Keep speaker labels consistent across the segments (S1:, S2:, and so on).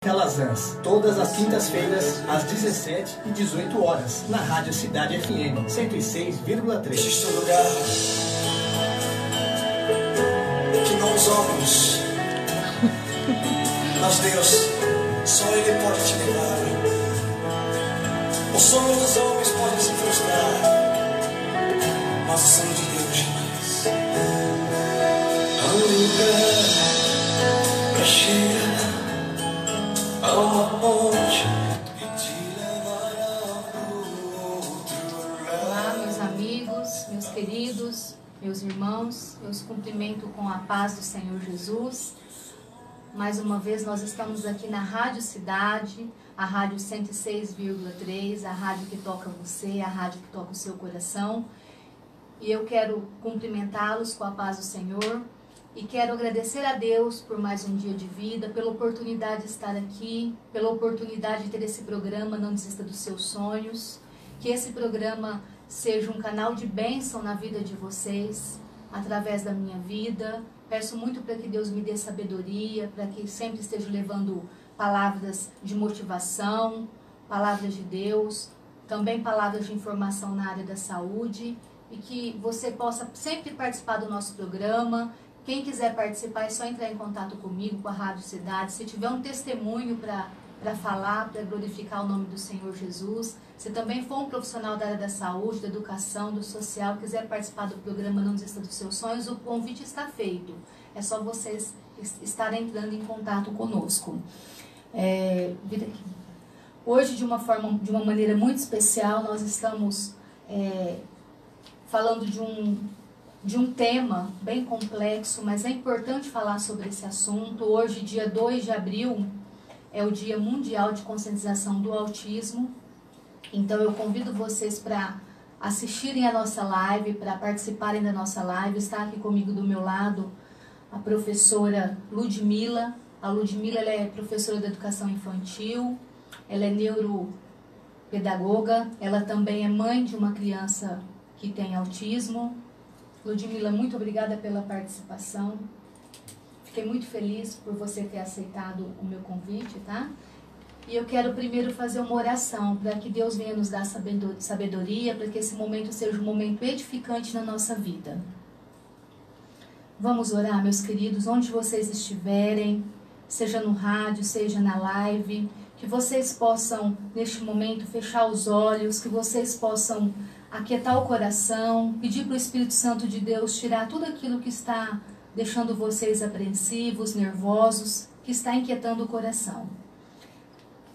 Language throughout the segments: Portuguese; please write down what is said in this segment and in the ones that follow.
S1: Calazans, todas as quintas-feiras, às 17 e 18 horas, na Rádio Cidade FM 106,3.
S2: Existe um lugar que não os homens, mas Deus, só Ele pode te levar. O sonho dos homens pode se frustrar, mas o sonho de Deus jamais. Há um lugar pra chegar a uma ponte que te levará pro outro lado.
S3: Olá, meus amigos, meus queridos, meus irmãos, eu os cumprimento com a paz do Senhor Jesus. Mais uma vez nós estamos aqui na Rádio Cidade, a Rádio 106,3, a rádio que toca você, a rádio que toca o seu coração. E eu quero cumprimentá-los com a paz do Senhor. E quero agradecer a Deus por mais um dia de vida, pela oportunidade de estar aqui, pela oportunidade de ter esse programa Não Desista dos Seus Sonhos. Que esse programa seja um canal de bênção na vida de vocês, através da minha vida. Peço muito para que Deus me dê sabedoria, para que sempre esteja levando palavras de motivação, palavras de Deus, também palavras de informação na área da saúde, e que você possa sempre participar do nosso programa. Quem quiser participar é só entrar em contato comigo, com a Rádio Cidade. Se tiver um testemunho para falar, para glorificar o nome do Senhor Jesus. Se também for um profissional da área da saúde, da educação, do social, quiser participar do programa Não Desista dos Seus Sonhos, o convite está feito. É só vocês estarem entrando em contato conosco. Hoje, de uma maneira muito especial, nós estamos falando de um tema bem complexo, mas é importante falar sobre esse assunto. Hoje, dia 2 de abril, é o Dia Mundial de Conscientização do Autismo. Então eu convido vocês para assistirem a nossa live, para participarem da nossa live. Está aqui comigo do meu lado a professora Ludmila. A Ludmila, ela é professora de educação infantil, ela é neuropedagoga, ela também é mãe de uma criança que tem autismo. Ludmila, muito obrigada pela participação. Fiquei muito feliz por você ter aceitado o meu convite, tá? E eu quero primeiro fazer uma oração para que Deus venha nos dar sabedoria, para que esse momento seja um momento edificante na nossa vida. Vamos orar, meus queridos, onde vocês estiverem, seja no rádio, seja na live, que vocês possam, neste momento, fechar os olhos, que vocês possam aquietar o coração, pedir para o Espírito Santo de Deus tirar tudo aquilo que está deixando vocês apreensivos, nervosos, que está inquietando o coração.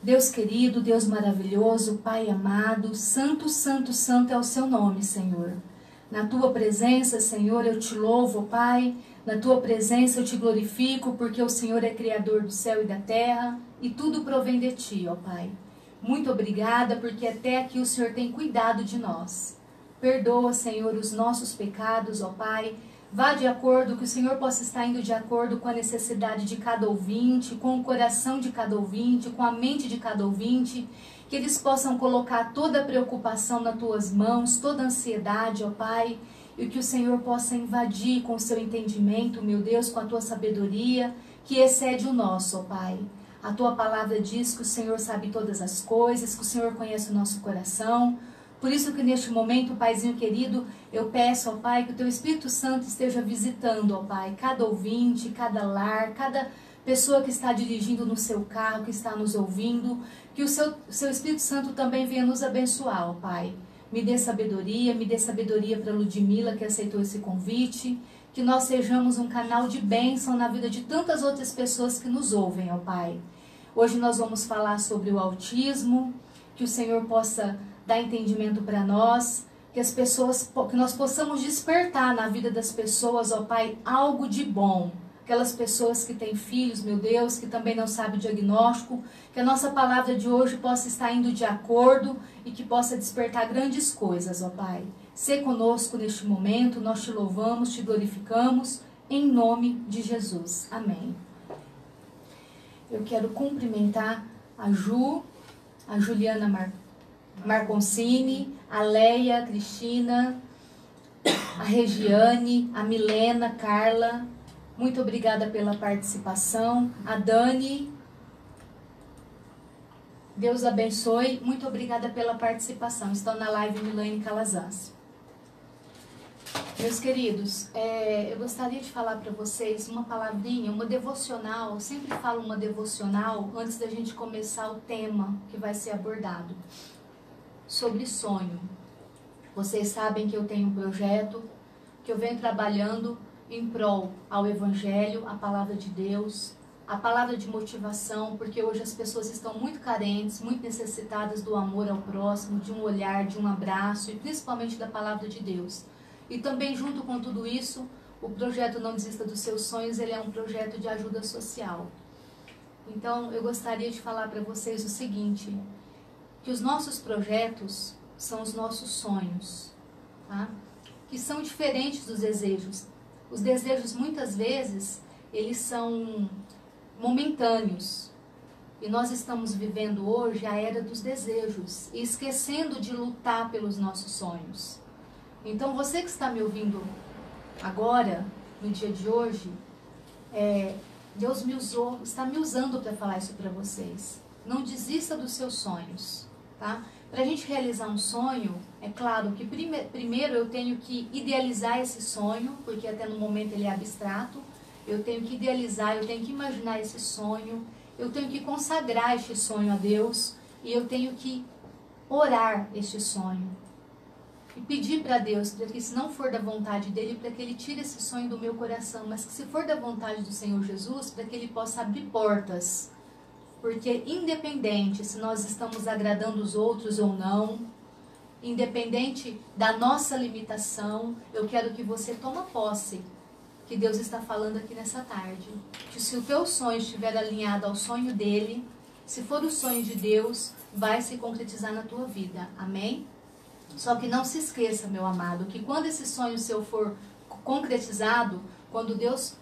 S3: Deus querido, Deus maravilhoso, Pai amado, santo, santo, santo é o seu nome, Senhor. Na tua presença, Senhor, eu te louvo, Pai. Na tua presença eu te glorifico, porque o Senhor é Criador do céu e da terra, e tudo provém de ti, ó Pai. Muito obrigada, porque até aqui o Senhor tem cuidado de nós. Perdoa, Senhor, os nossos pecados, ó Pai. Vá de acordo, que o Senhor possa estar indo de acordo com a necessidade de cada ouvinte, com o coração de cada ouvinte, com a mente de cada ouvinte, que eles possam colocar toda a preocupação nas tuas mãos, toda a ansiedade, ó Pai, e que o Senhor possa invadir com o seu entendimento, meu Deus, com a tua sabedoria, que excede o nosso, ó Pai. A tua palavra diz que o Senhor sabe todas as coisas, que o Senhor conhece o nosso coração. Por isso que neste momento, Paizinho querido, eu peço, ó Pai, que o teu Espírito Santo esteja visitando, ó Pai, cada ouvinte, cada lar, cada pessoa que está dirigindo no seu carro, que está nos ouvindo, que o seu Espírito Santo também venha nos abençoar, ó Pai. Me dê sabedoria para Ludmila, que aceitou esse convite, que nós sejamos um canal de bênção na vida de tantas outras pessoas que nos ouvem, ó Pai. Hoje nós vamos falar sobre o autismo, que o Senhor possa dar entendimento para nós, que nós possamos despertar na vida das pessoas, ó Pai, algo de bom. Aquelas pessoas que têm filhos, meu Deus, que também não sabem o diagnóstico, que a nossa palavra de hoje possa estar indo de acordo e que possa despertar grandes coisas, ó Pai. Sê conosco neste momento, nós te louvamos, te glorificamos, em nome de Jesus. Amém. Eu quero cumprimentar a Juliana Marconcini, a Leia, a Cristina, a Regiane, a Milena, Carla. Muito obrigada pela participação. A Dani, Deus abençoe. Muito obrigada pela participação. Estão na live Milane Calazans. Meus queridos, eu gostaria de falar para vocês uma palavrinha, uma devocional. Eu sempre falo uma devocional antes da gente começar o tema que vai ser abordado. Sobre sonho. Vocês sabem que eu tenho um projeto, que eu venho trabalhando em prol ao Evangelho, a palavra de Deus, a palavra de motivação, porque hoje as pessoas estão muito carentes, muito necessitadas do amor ao próximo, de um olhar, de um abraço e principalmente da palavra de Deus. E também junto com tudo isso, o projeto Não Desista dos Seus Sonhos, ele é um projeto de ajuda social. Então eu gostaria de falar para vocês o seguinte, que os nossos projetos são os nossos sonhos, tá? Que são diferentes dos desejos. Os desejos muitas vezes, eles são momentâneos. E nós estamos vivendo hoje a era dos desejos e esquecendo de lutar pelos nossos sonhos. Então você que está me ouvindo agora, no dia de hoje, Deus está me usando para falar isso para vocês. Não desista dos seus sonhos, tá? Para a gente realizar um sonho, é claro que primeiro eu tenho que idealizar esse sonho, porque até no momento ele é abstrato. Eu tenho que idealizar, eu tenho que imaginar esse sonho, eu tenho que consagrar este sonho a Deus e eu tenho que orar este sonho. E pedir para Deus, para que se não for da vontade dele, para que ele tire esse sonho do meu coração, mas que se for da vontade do Senhor Jesus, para que ele possa abrir portas. Porque independente se nós estamos agradando os outros ou não, independente da nossa limitação, eu quero que você tome posse, que Deus está falando aqui nessa tarde. Que se o teu sonho estiver alinhado ao sonho dele, se for o sonho de Deus, vai se concretizar na tua vida. Amém? Só que não se esqueça, meu amado, que quando esse sonho seu for concretizado, quando Deus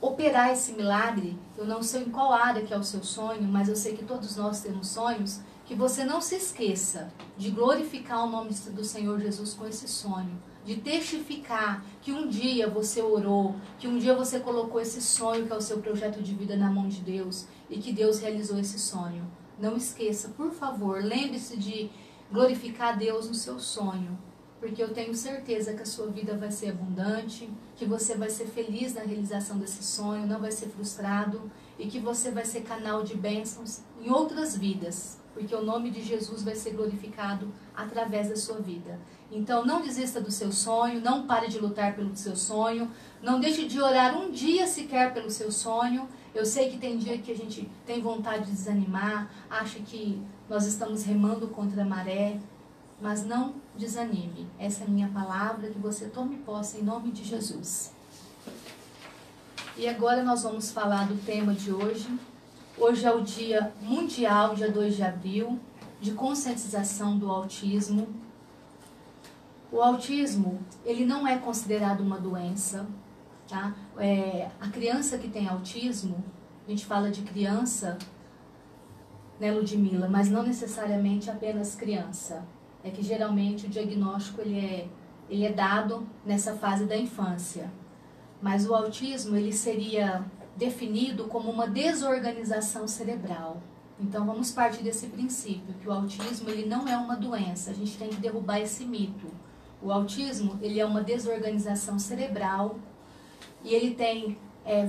S3: operar esse milagre, eu não sei em qual área que é o seu sonho, mas eu sei que todos nós temos sonhos, que você não se esqueça de glorificar o nome do Senhor Jesus com esse sonho, de testificar que um dia você orou, que um dia você colocou esse sonho que é o seu projeto de vida na mão de Deus e que Deus realizou esse sonho. Não esqueça, por favor, lembre-se de glorificar a Deus no seu sonho, porque eu tenho certeza que a sua vida vai ser abundante, que você vai ser feliz na realização desse sonho, não vai ser frustrado e que você vai ser canal de bênçãos em outras vidas, porque o nome de Jesus vai ser glorificado através da sua vida. Então não desista do seu sonho, não pare de lutar pelo seu sonho, não deixe de orar um dia sequer pelo seu sonho. Eu sei que tem dia que a gente tem vontade de desanimar, acha que nós estamos remando contra a maré, mas não desanime. Essa é a minha palavra, que você tome posse em nome de Jesus. E agora nós vamos falar do tema de hoje. Hoje é o Dia Mundial, dia 2 de abril, de conscientização do autismo. O autismo, ele não é considerado uma doença, tá? A criança que tem autismo, a gente fala de criança, né, Ludmila, mas não necessariamente apenas criança. É que geralmente o diagnóstico ele é dado nessa fase da infância. Mas o autismo ele seria definido como uma desorganização cerebral. Então vamos partir desse princípio, que o autismo ele não é uma doença, a gente tem que derrubar esse mito. O autismo ele é uma desorganização cerebral e ele tem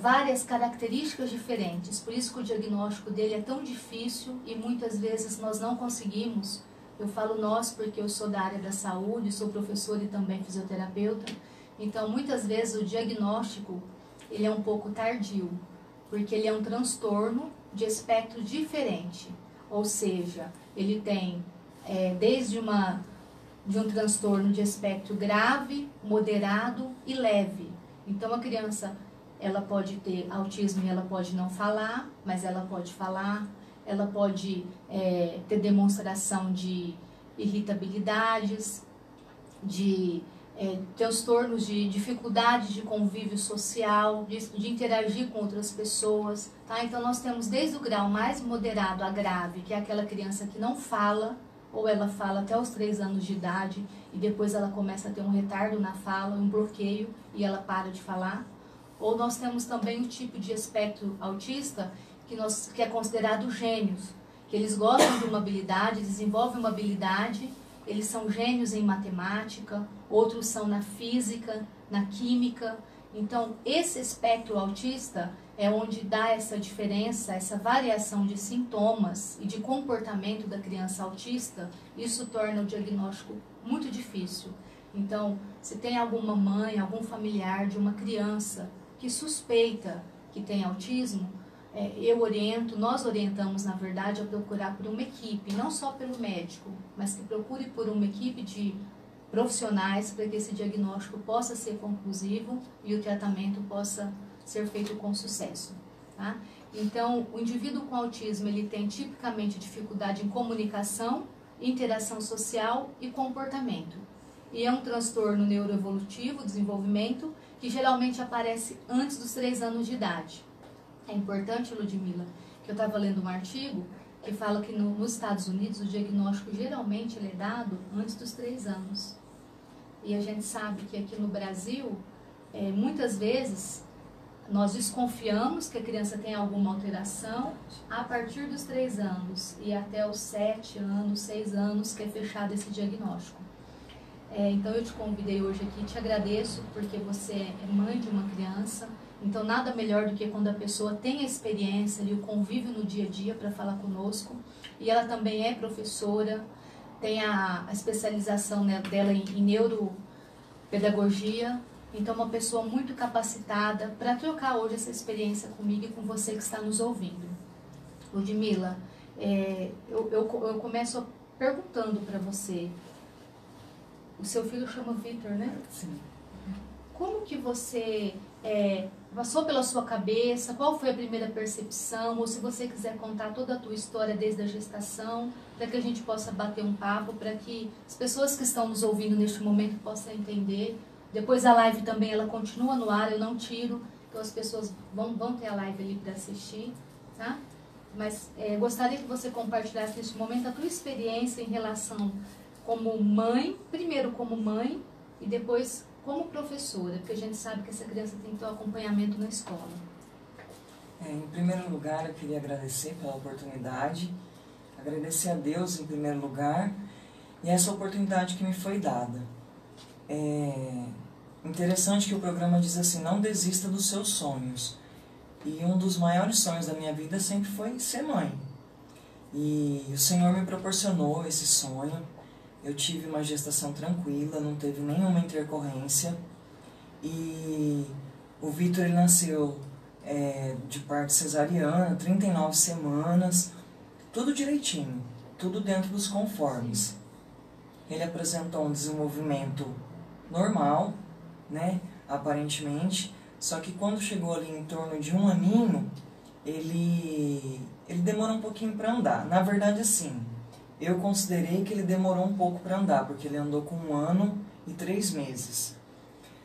S3: várias características diferentes, por isso que o diagnóstico dele é tão difícil e muitas vezes nós não conseguimos. Eu falo nós porque eu sou da área da saúde, sou professora e também fisioterapeuta, então muitas vezes o diagnóstico ele é um pouco tardio, porque ele é um transtorno de espectro diferente, ou seja, ele tem desde de um transtorno de espectro grave, moderado e leve. Então a criança ela pode ter autismo e ela pode não falar, mas ela pode falar, ela pode ter demonstração de irritabilidades, de transtornos de dificuldade de convívio social, de interagir com outras pessoas, tá? Então nós temos desde o grau mais moderado a grave, que é aquela criança que não fala, ou ela fala até os 3 anos de idade e depois ela começa a ter um retardo na fala, um bloqueio e ela para de falar. Ou nós temos também o tipo de espectro autista que é considerado gênios. que eles gostam de uma habilidade, desenvolvem uma habilidade, eles são gênios em matemática, outros são na física, na química. Então, esse espectro autista é onde dá essa diferença, essa variação de sintomas e de comportamento da criança autista. Isso torna o diagnóstico muito difícil. Então, se tem alguma mãe, algum familiar de uma criança que suspeita que tem autismo, nós orientamos, na verdade, a procurar por uma equipe, não só pelo médico, mas que procure por uma equipe de profissionais para que esse diagnóstico possa ser conclusivo e o tratamento possa ser feito com sucesso. Tá? Então, o indivíduo com autismo, ele tem tipicamente dificuldade em comunicação, interação social e comportamento. E é um transtorno neuroevolutivo, desenvolvimento, que geralmente aparece antes dos 3 anos de idade. É importante, Ludmila, que eu estava lendo um artigo que fala que nos Estados Unidos o diagnóstico geralmente ele é dado antes dos 3 anos. E a gente sabe que aqui no Brasil, muitas vezes, nós desconfiamos que a criança tem alguma alteração a partir dos 3 anos e até os 7 anos, 6 anos que é fechado esse diagnóstico. Então eu te convidei hoje aqui, te agradeço porque você é mãe de uma criança. Então nada melhor do que quando a pessoa tem a experiência e o convívio no dia a dia para falar conosco. E ela também é professora, tem a especialização dela em neuropedagogia. Então uma pessoa muito capacitada para trocar hoje essa experiência comigo e com você que está nos ouvindo. Ludmila, eu começo perguntando para você. O seu filho chama Vitor, né?
S4: Sim.
S3: Como que você passou pela sua cabeça? Qual foi a primeira percepção? Ou se você quiser contar toda a tua história desde a gestação, para que a gente possa bater um papo, para que as pessoas que estão nos ouvindo neste momento possam entender. Depois a live também, ela continua no ar, eu não tiro, então as pessoas vão ter a live ali para assistir, tá? Mas gostaria que você compartilhasse neste momento a tua experiência em relação como mãe, primeiro como mãe e depois como professora, porque a gente sabe que essa criança tem que ter um acompanhamento na escola.
S4: Em primeiro lugar, eu queria agradecer pela oportunidade, agradecer a Deus em primeiro lugar e essa oportunidade que me foi dada. Interessante que o programa diz assim, não desista dos seus sonhos. E um dos maiores sonhos da minha vida sempre foi ser mãe. E o Senhor me proporcionou esse sonho. Eu tive uma gestação tranquila, não teve nenhuma intercorrência. E o Vitor ele nasceu de parto cesariana, 39 semanas, tudo direitinho, tudo dentro dos conformes. Ele apresentou um desenvolvimento normal, né, aparentemente, só que quando chegou ali em torno de 1 aninho, ele demorou um pouquinho para andar. Na verdade, assim, eu considerei que ele demorou um pouco para andar, porque ele andou com 1 ano e 3 meses.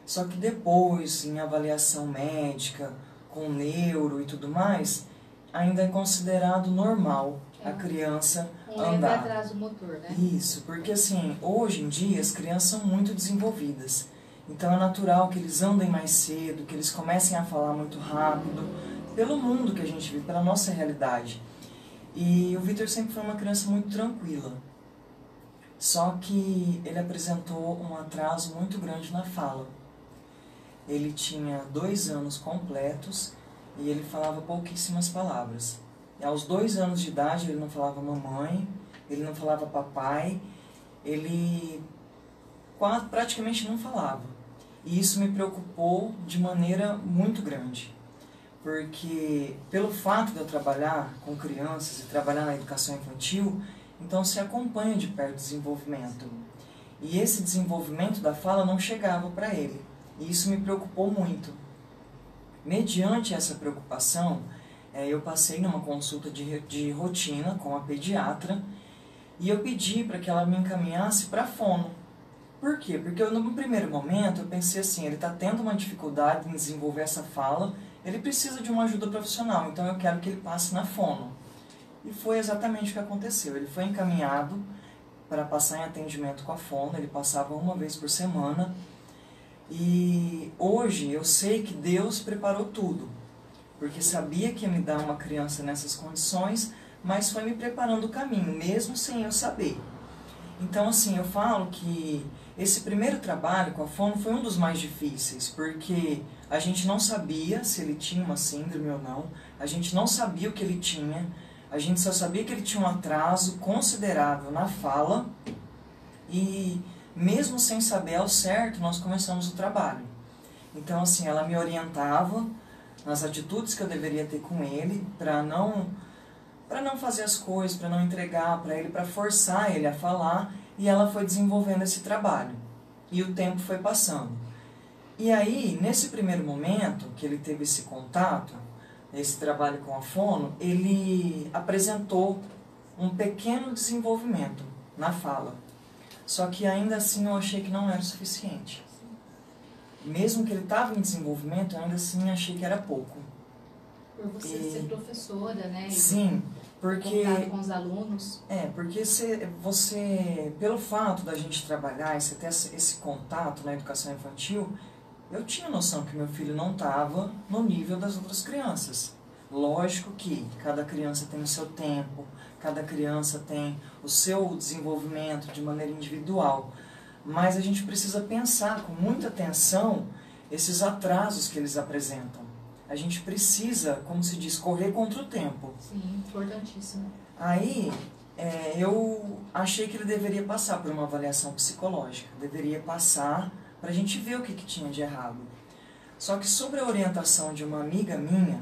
S4: Só que depois, em avaliação médica, com neuro e tudo mais, ainda é considerado normal a criança andar.
S3: Atraso motor, né?
S4: Isso, porque assim, hoje em dia as crianças são muito desenvolvidas. Então é natural que eles andem mais cedo, que eles comecem a falar muito rápido, pelo mundo que a gente vive, pela nossa realidade. E o Vitor sempre foi uma criança muito tranquila. Só que ele apresentou um atraso muito grande na fala. Ele tinha 2 anos completos e ele falava pouquíssimas palavras. E aos 2 anos de idade ele não falava mamãe, ele não falava papai, ele praticamente não falava. E isso me preocupou de maneira muito grande. Porque pelo fato de eu trabalhar com crianças e trabalhar na educação infantil, então se acompanha de perto o desenvolvimento. E esse desenvolvimento da fala não chegava para ele. E isso me preocupou muito. Mediante essa preocupação, eu passei numa consulta de rotina com a pediatra e eu pedi para que ela me encaminhasse para fono. Por quê? Porque no primeiro momento eu pensei assim, ele está tendo uma dificuldade em desenvolver essa fala, ele precisa de uma ajuda profissional, então eu quero que ele passe na fono. E foi exatamente o que aconteceu. Ele foi encaminhado para passar em atendimento com a fono, ele passava 1 vez por semana. E hoje eu sei que Deus preparou tudo, porque sabia que ia me dar uma criança nessas condições, mas foi me preparando o caminho, mesmo sem eu saber. Então, assim, eu falo que esse primeiro trabalho com a fono foi um dos mais difíceis, porque a gente não sabia se ele tinha uma síndrome ou não, a gente não sabia o que ele tinha, a gente só sabia que ele tinha um atraso considerável na fala, e mesmo sem saber ao certo, nós começamos o trabalho. Então, assim, ela me orientava nas atitudes que eu deveria ter com ele, para não fazer as coisas, para não entregar para ele, para forçar ele a falar, e ela foi desenvolvendo esse trabalho. E o tempo foi passando. E aí, nesse primeiro momento que ele teve esse contato, esse trabalho com a fono, ele apresentou um pequeno desenvolvimento na fala. Só que ainda assim eu achei que não era o suficiente. Mesmo que ele estava em desenvolvimento, eu ainda assim achei que era pouco.
S3: Por você ser professora, né?
S4: Sim, porque...
S3: Contato com os alunos.
S4: Porque você, pelo fato da gente trabalhar e você ter esse contato na educação infantil, eu tinha noção que meu filho não estava no nível das outras crianças. Lógico que cada criança tem o seu tempo, cada criança tem o seu desenvolvimento de maneira individual. Mas a gente precisa pensar com muita atenção esses atrasos que eles apresentam. A gente precisa, como se diz, correr contra o tempo.
S3: Sim, importantíssimo.
S4: Aí, eu achei que ele deveria passar por uma avaliação psicológica. Deveria passar para a gente ver o que tinha de errado. Só que sobre a orientação de uma amiga minha,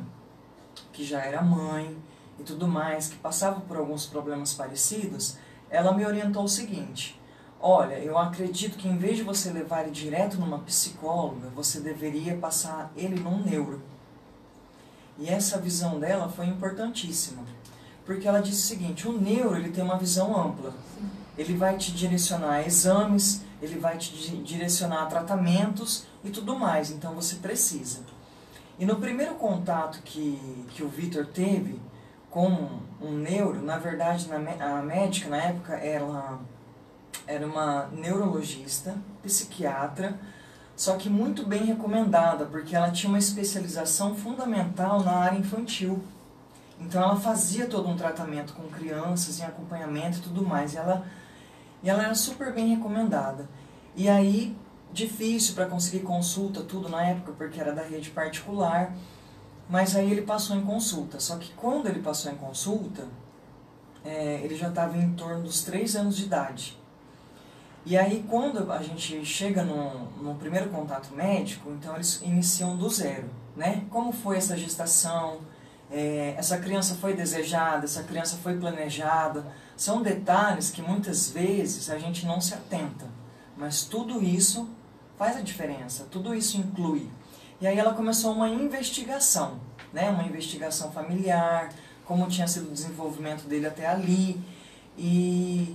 S4: que já era mãe e tudo mais, que passava por alguns problemas parecidos, ela me orientou o seguinte: olha, eu acredito que em vez de você levar ele direto numa psicóloga, você deveria passar ele num neuro. E essa visão dela foi importantíssima, porque ela disse o seguinte: o neuro ele tem uma visão ampla. Ele vai te direcionar a exames, ele vai te direcionar a tratamentos e tudo mais, então você precisa. E no primeiro contato que o Vitor teve com um neuro, na verdade a médica na época ela era uma neurologista, psiquiatra, só que muito bem recomendada, porque ela tinha uma especialização fundamental na área infantil. Então ela fazia todo um tratamento com crianças, em acompanhamento e tudo mais, e ela era super bem recomendada. E aí, difícil para conseguir consulta, tudo na época, porque era da rede particular, mas aí ele passou em consulta. Só que quando ele passou em consulta, ele já estava em torno dos 3 anos de idade. E aí, quando a gente chega no primeiro contato médico, então eles iniciam do zero, né? Como foi essa gestação? Essa criança foi desejada? Essa criança foi planejada? São detalhes que muitas vezes a gente não se atenta, mas tudo isso faz a diferença, tudo isso inclui. E aí ela começou uma investigação, né? Uma investigação familiar, como tinha sido o desenvolvimento dele até ali, e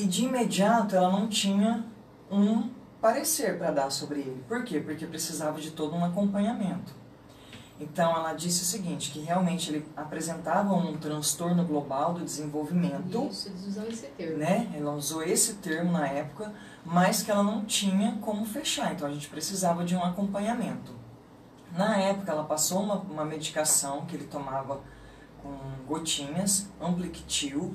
S4: de imediato ela não tinha um parecer para dar sobre ele. Por quê? Porque precisava de todo um acompanhamento. Então ela disse o seguinte, que realmente ele apresentava um transtorno global do desenvolvimento.
S3: Isso, eles usam esse termo.
S4: Né? Ela usou esse termo na época, mas que ela não tinha como fechar, então a gente precisava de um acompanhamento. Na época ela passou uma medicação que ele tomava com gotinhas, Amplictil,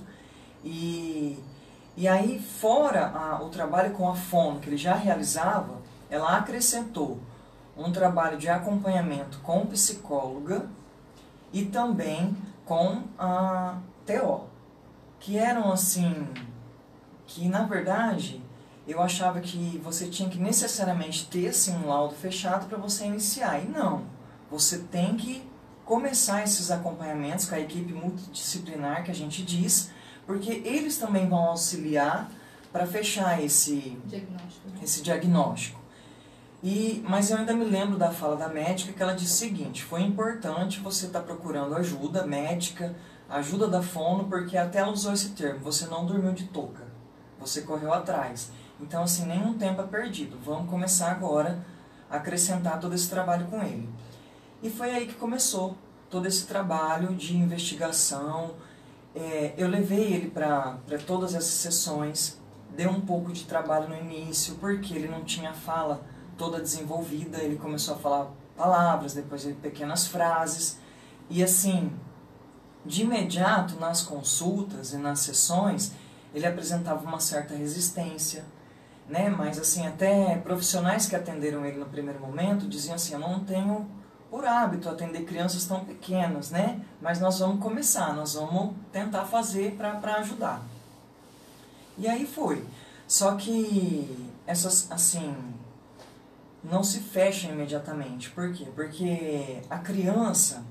S4: e aí, fora o trabalho com a fono que ele já realizava, ela acrescentou um trabalho de acompanhamento com psicóloga e também com a TO, que eram assim, que na verdade eu achava que você tinha que necessariamente ter assim, um laudo fechado para você iniciar, e não, você tem que começar esses acompanhamentos com a equipe multidisciplinar que a gente diz, porque eles também vão auxiliar para fechar esse diagnóstico. Mas eu ainda me lembro da fala da médica que ela disse o seguinte: foi importante você estar procurando ajuda médica, ajuda da fono, porque até ela usou esse termo, você não dormiu de touca, você correu atrás. Então, assim, nenhum tempo é perdido, vamos começar agora a acrescentar todo esse trabalho com ele. E foi aí que começou todo esse trabalho de investigação. Eu levei ele para todas essas sessões, deu um pouco de trabalho no início, porque ele não tinha fala toda desenvolvida, ele começou a falar palavras, depois pequenas frases, e assim, De imediato, nas consultas e nas sessões, ele apresentava uma certa resistência, né? Mas assim, até profissionais que atenderam ele no primeiro momento diziam assim, eu não tenho por hábito atender crianças tão pequenas, né? Mas nós vamos começar, nós vamos tentar fazer para ajudar. E aí foi. Só que essas, assim, não se fecham imediatamente. Por quê? Porque a criança,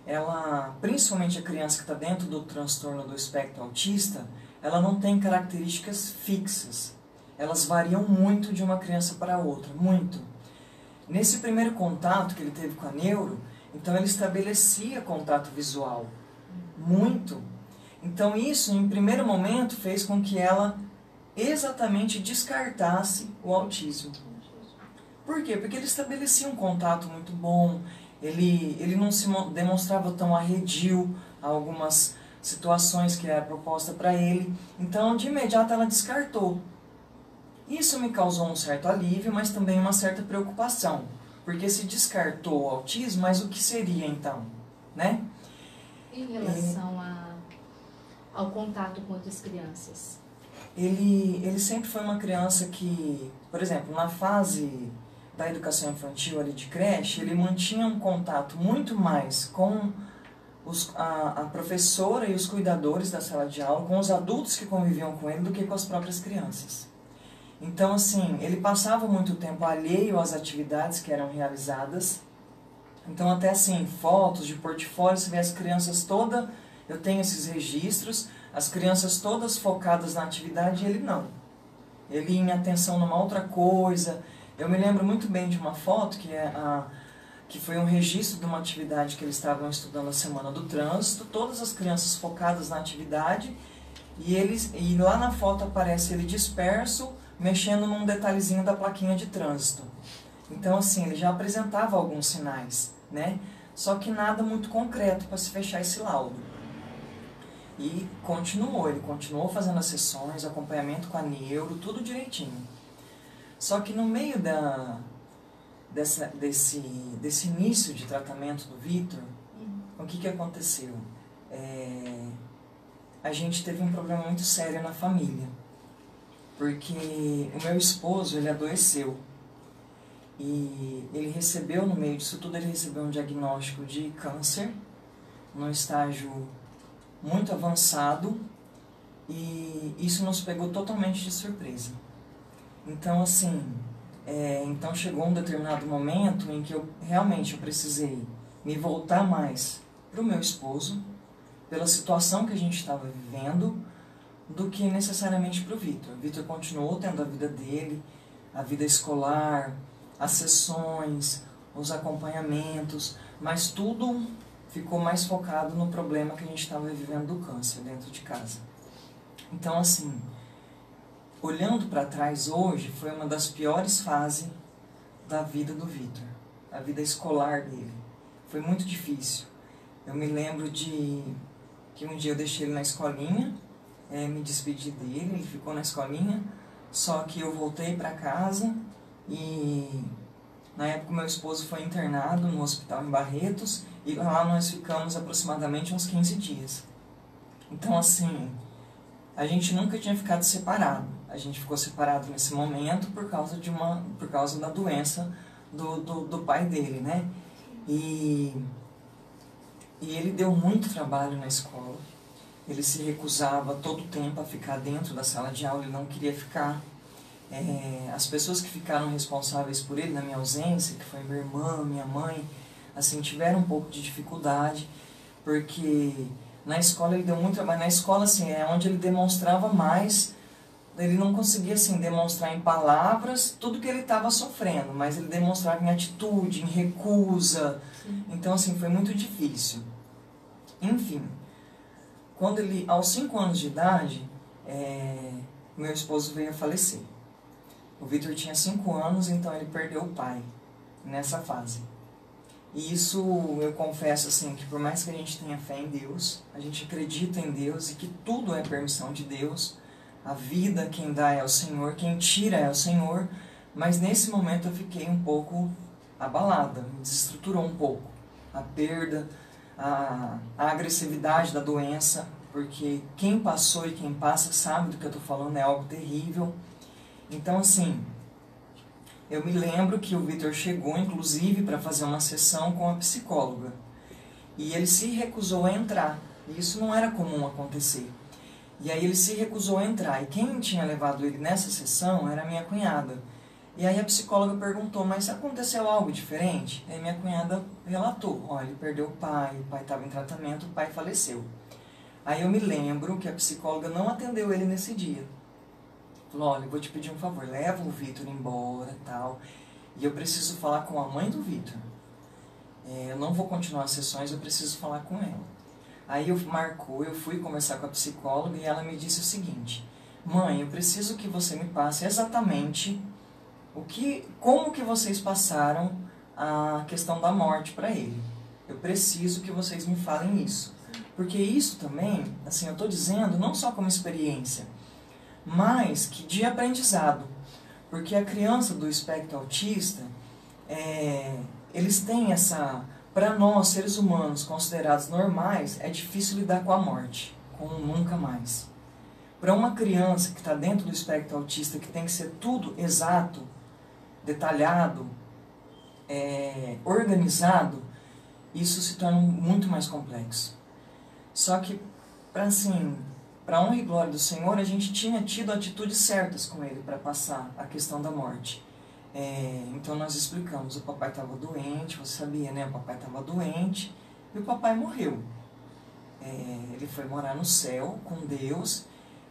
S4: ela, principalmente a criança que está dentro do transtorno do espectro autista, ela não tem características fixas. Elas variam muito de uma criança para outra, muito. Nesse primeiro contato que ele teve com a neuro, então ele estabelecia contato visual, muito. Então isso, em primeiro momento, fez com que ela exatamente descartasse o autismo. Por quê? Porque ele estabelecia um contato muito bom, ele não se demonstrava tão arredio a algumas situações que era proposta para ele. Então, de imediato, ela descartou. Isso me causou um certo alívio, mas também uma certa preocupação. Porque se descartou o autismo, mas o que seria então? Né?
S3: Em relação ao contato com outras crianças?
S4: Ele sempre foi uma criança que, por exemplo, na fase da educação infantil ali de creche, ele mantinha um contato muito mais com a professora e os cuidadores da sala de aula, com os adultos que conviviam com ele, do que com as próprias crianças. Então, assim, ele passava muito tempo alheio às atividades que eram realizadas. Então, até assim, fotos de portfólio, você vê as crianças todas, eu tenho esses registros, as crianças todas focadas na atividade e ele não. Ele em atenção numa outra coisa. Eu me lembro muito bem de uma foto que foi um registro de uma atividade que eles estavam estudando a Semana do Trânsito, todas as crianças focadas na atividade, e lá na foto aparece ele disperso, mexendo num detalhezinho da plaquinha de trânsito. Então, assim, ele já apresentava alguns sinais, né? Só que nada muito concreto para se fechar esse laudo. E ele continuou fazendo as sessões, acompanhamento com a neuro, tudo direitinho. Só que no meio desse início de tratamento do Vitor, o que aconteceu? A gente teve um problema muito sério na família. Porque o meu esposo, ele adoeceu. E ele recebeu, no meio disso tudo, ele recebeu um diagnóstico de câncer, num estágio muito avançado, e isso nos pegou totalmente de surpresa. Então, assim, então chegou um determinado momento em que eu precisei me voltar mais para o meu esposo, pela situação que a gente estava vivendo, do que necessariamente para o Vitor. O Vitor continuou tendo a vida dele, a vida escolar, as sessões, os acompanhamentos, mas tudo ficou mais focado no problema que a gente estava vivendo do câncer dentro de casa. Então, assim, olhando para trás hoje, foi uma das piores fases da vida do Vitor, a vida escolar dele. Foi muito difícil. Eu me lembro que um dia eu deixei ele na escolinha, me despedi dele, ele ficou na escolinha, só que eu voltei para casa e na época meu esposo foi internado no hospital em Barretos e lá nós ficamos aproximadamente uns 15 dias. Então, assim, a gente nunca tinha ficado separado. A gente ficou separado nesse momento por causa da doença do pai dele, né? E ele deu muito trabalho na escola. Ele se recusava todo o tempo a ficar dentro da sala de aula, ele não queria ficar. As pessoas que ficaram responsáveis por ele na minha ausência, que foi minha irmã, minha mãe, assim, tiveram um pouco de dificuldade, porque na escola ele deu muito trabalho. Na escola, assim, é onde ele demonstrava mais. Ele não conseguia, assim, demonstrar em palavras tudo que ele estava sofrendo, mas ele demonstrava em atitude, em recusa. Então, assim, foi muito difícil. Enfim, quando ele, aos 5 anos de idade, meu esposo veio a falecer. O Vitor tinha 5 anos, então ele perdeu o pai nessa fase. E isso, eu confesso, assim, que por mais que a gente tenha fé em Deus, a gente acredita em Deus e que tudo é permissão de Deus, a vida quem dá é o Senhor, quem tira é o Senhor, mas nesse momento eu fiquei um pouco abalada, me desestruturou um pouco. A perda, a agressividade da doença, porque quem passou e quem passa sabe do que eu estou falando, é algo terrível. Então, assim, eu me lembro que o Vitor chegou, inclusive, para fazer uma sessão com a psicóloga. E ele se recusou a entrar. E isso não era comum acontecer. E aí ele se recusou a entrar. E quem tinha levado ele nessa sessão era a minha cunhada. E aí a psicóloga perguntou, mas aconteceu algo diferente? E aí minha cunhada relatou, olha, ele perdeu o pai estava em tratamento, o pai faleceu. Aí eu me lembro que a psicóloga não atendeu ele nesse dia. Falou, olha, eu vou te pedir um favor, leva o Vitor embora e tal. E eu preciso falar com a mãe do Vitor. Eu não vou continuar as sessões, eu preciso falar com ela. Aí eu fui conversar com a psicóloga e ela me disse o seguinte, mãe, eu preciso que você me passe exatamente como que vocês passaram a questão da morte para ele. Eu preciso que vocês me falem isso. Porque isso também, assim, eu estou dizendo não só como experiência, mas que de aprendizado. Porque a criança do espectro autista, eles têm essa... Para nós, seres humanos considerados normais, é difícil lidar com a morte, com o nunca mais. Para uma criança que está dentro do espectro autista, que tem que ser tudo exato, detalhado, organizado, isso se torna muito mais complexo. Só que, para honra e glória do Senhor, a gente tinha tido atitudes certas com ele para passar a questão da morte. Então nós explicamos, o papai estava doente, você sabia, né? O papai estava doente e o papai morreu. Ele foi morar no céu com Deus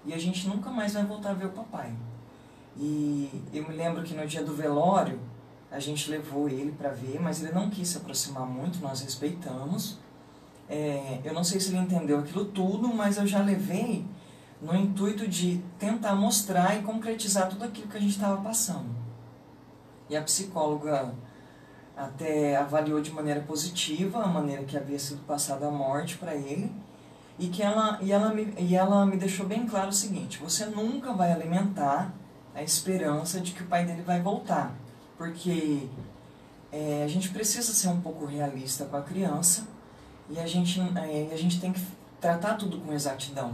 S4: e a gente nunca mais vai voltar a ver o papai. E eu me lembro que no dia do velório, a gente levou ele para ver, mas ele não quis se aproximar muito, nós respeitamos. Eu não sei se ele entendeu aquilo tudo, mas eu já levei no intuito de tentar mostrar e concretizar tudo aquilo que a gente estava passando. E a psicóloga até avaliou de maneira positiva a maneira que havia sido passada a morte para ele, e ela me deixou bem claro o seguinte, você nunca vai alimentar a esperança de que o pai dele vai voltar, porque a gente precisa ser um pouco realista com a criança, e a gente tem que tratar tudo com exatidão.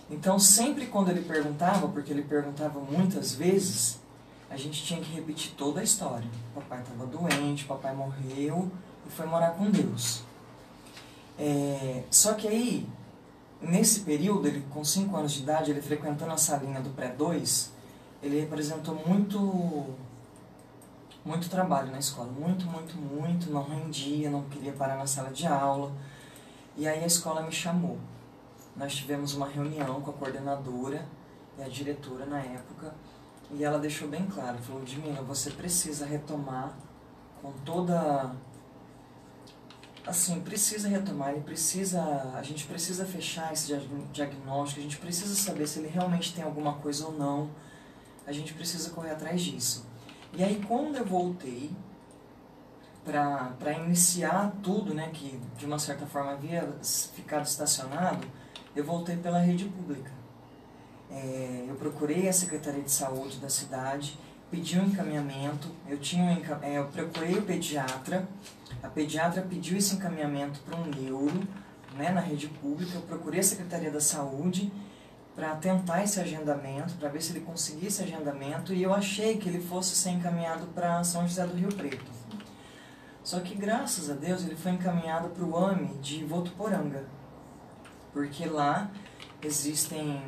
S4: Então, sempre quando ele perguntava, porque ele perguntava muitas vezes, a gente tinha que repetir toda a história. O papai estava doente, o papai morreu e foi morar com Deus. Só que aí, nesse período, ele com 5 anos de idade, ele frequentando a salinha do pré-2, ele representou muito trabalho na escola, muito, não rendia, não queria parar na sala de aula. E aí a escola me chamou. Nós tivemos uma reunião com a coordenadora e a diretora na época, e ela deixou bem claro, falou, Ludmila, você precisa retomar com toda... Assim, precisa retomar, a gente precisa fechar esse diagnóstico, a gente precisa saber se ele realmente tem alguma coisa ou não, a gente precisa correr atrás disso. E aí, quando eu voltei para iniciar tudo, né, que de uma certa forma havia ficado estacionado, eu voltei pela rede pública. Eu procurei a Secretaria de Saúde da cidade, pedi um encaminhamento, eu procurei o pediatra, a pediatra pediu esse encaminhamento para um neuro, né, na rede pública, eu procurei a Secretaria da Saúde para tentar esse agendamento, para ver se ele conseguia esse agendamento, e eu achei que ele fosse ser encaminhado para São José do Rio Preto. Só que, graças a Deus, ele foi encaminhado para o AME de Votuporanga, porque lá existem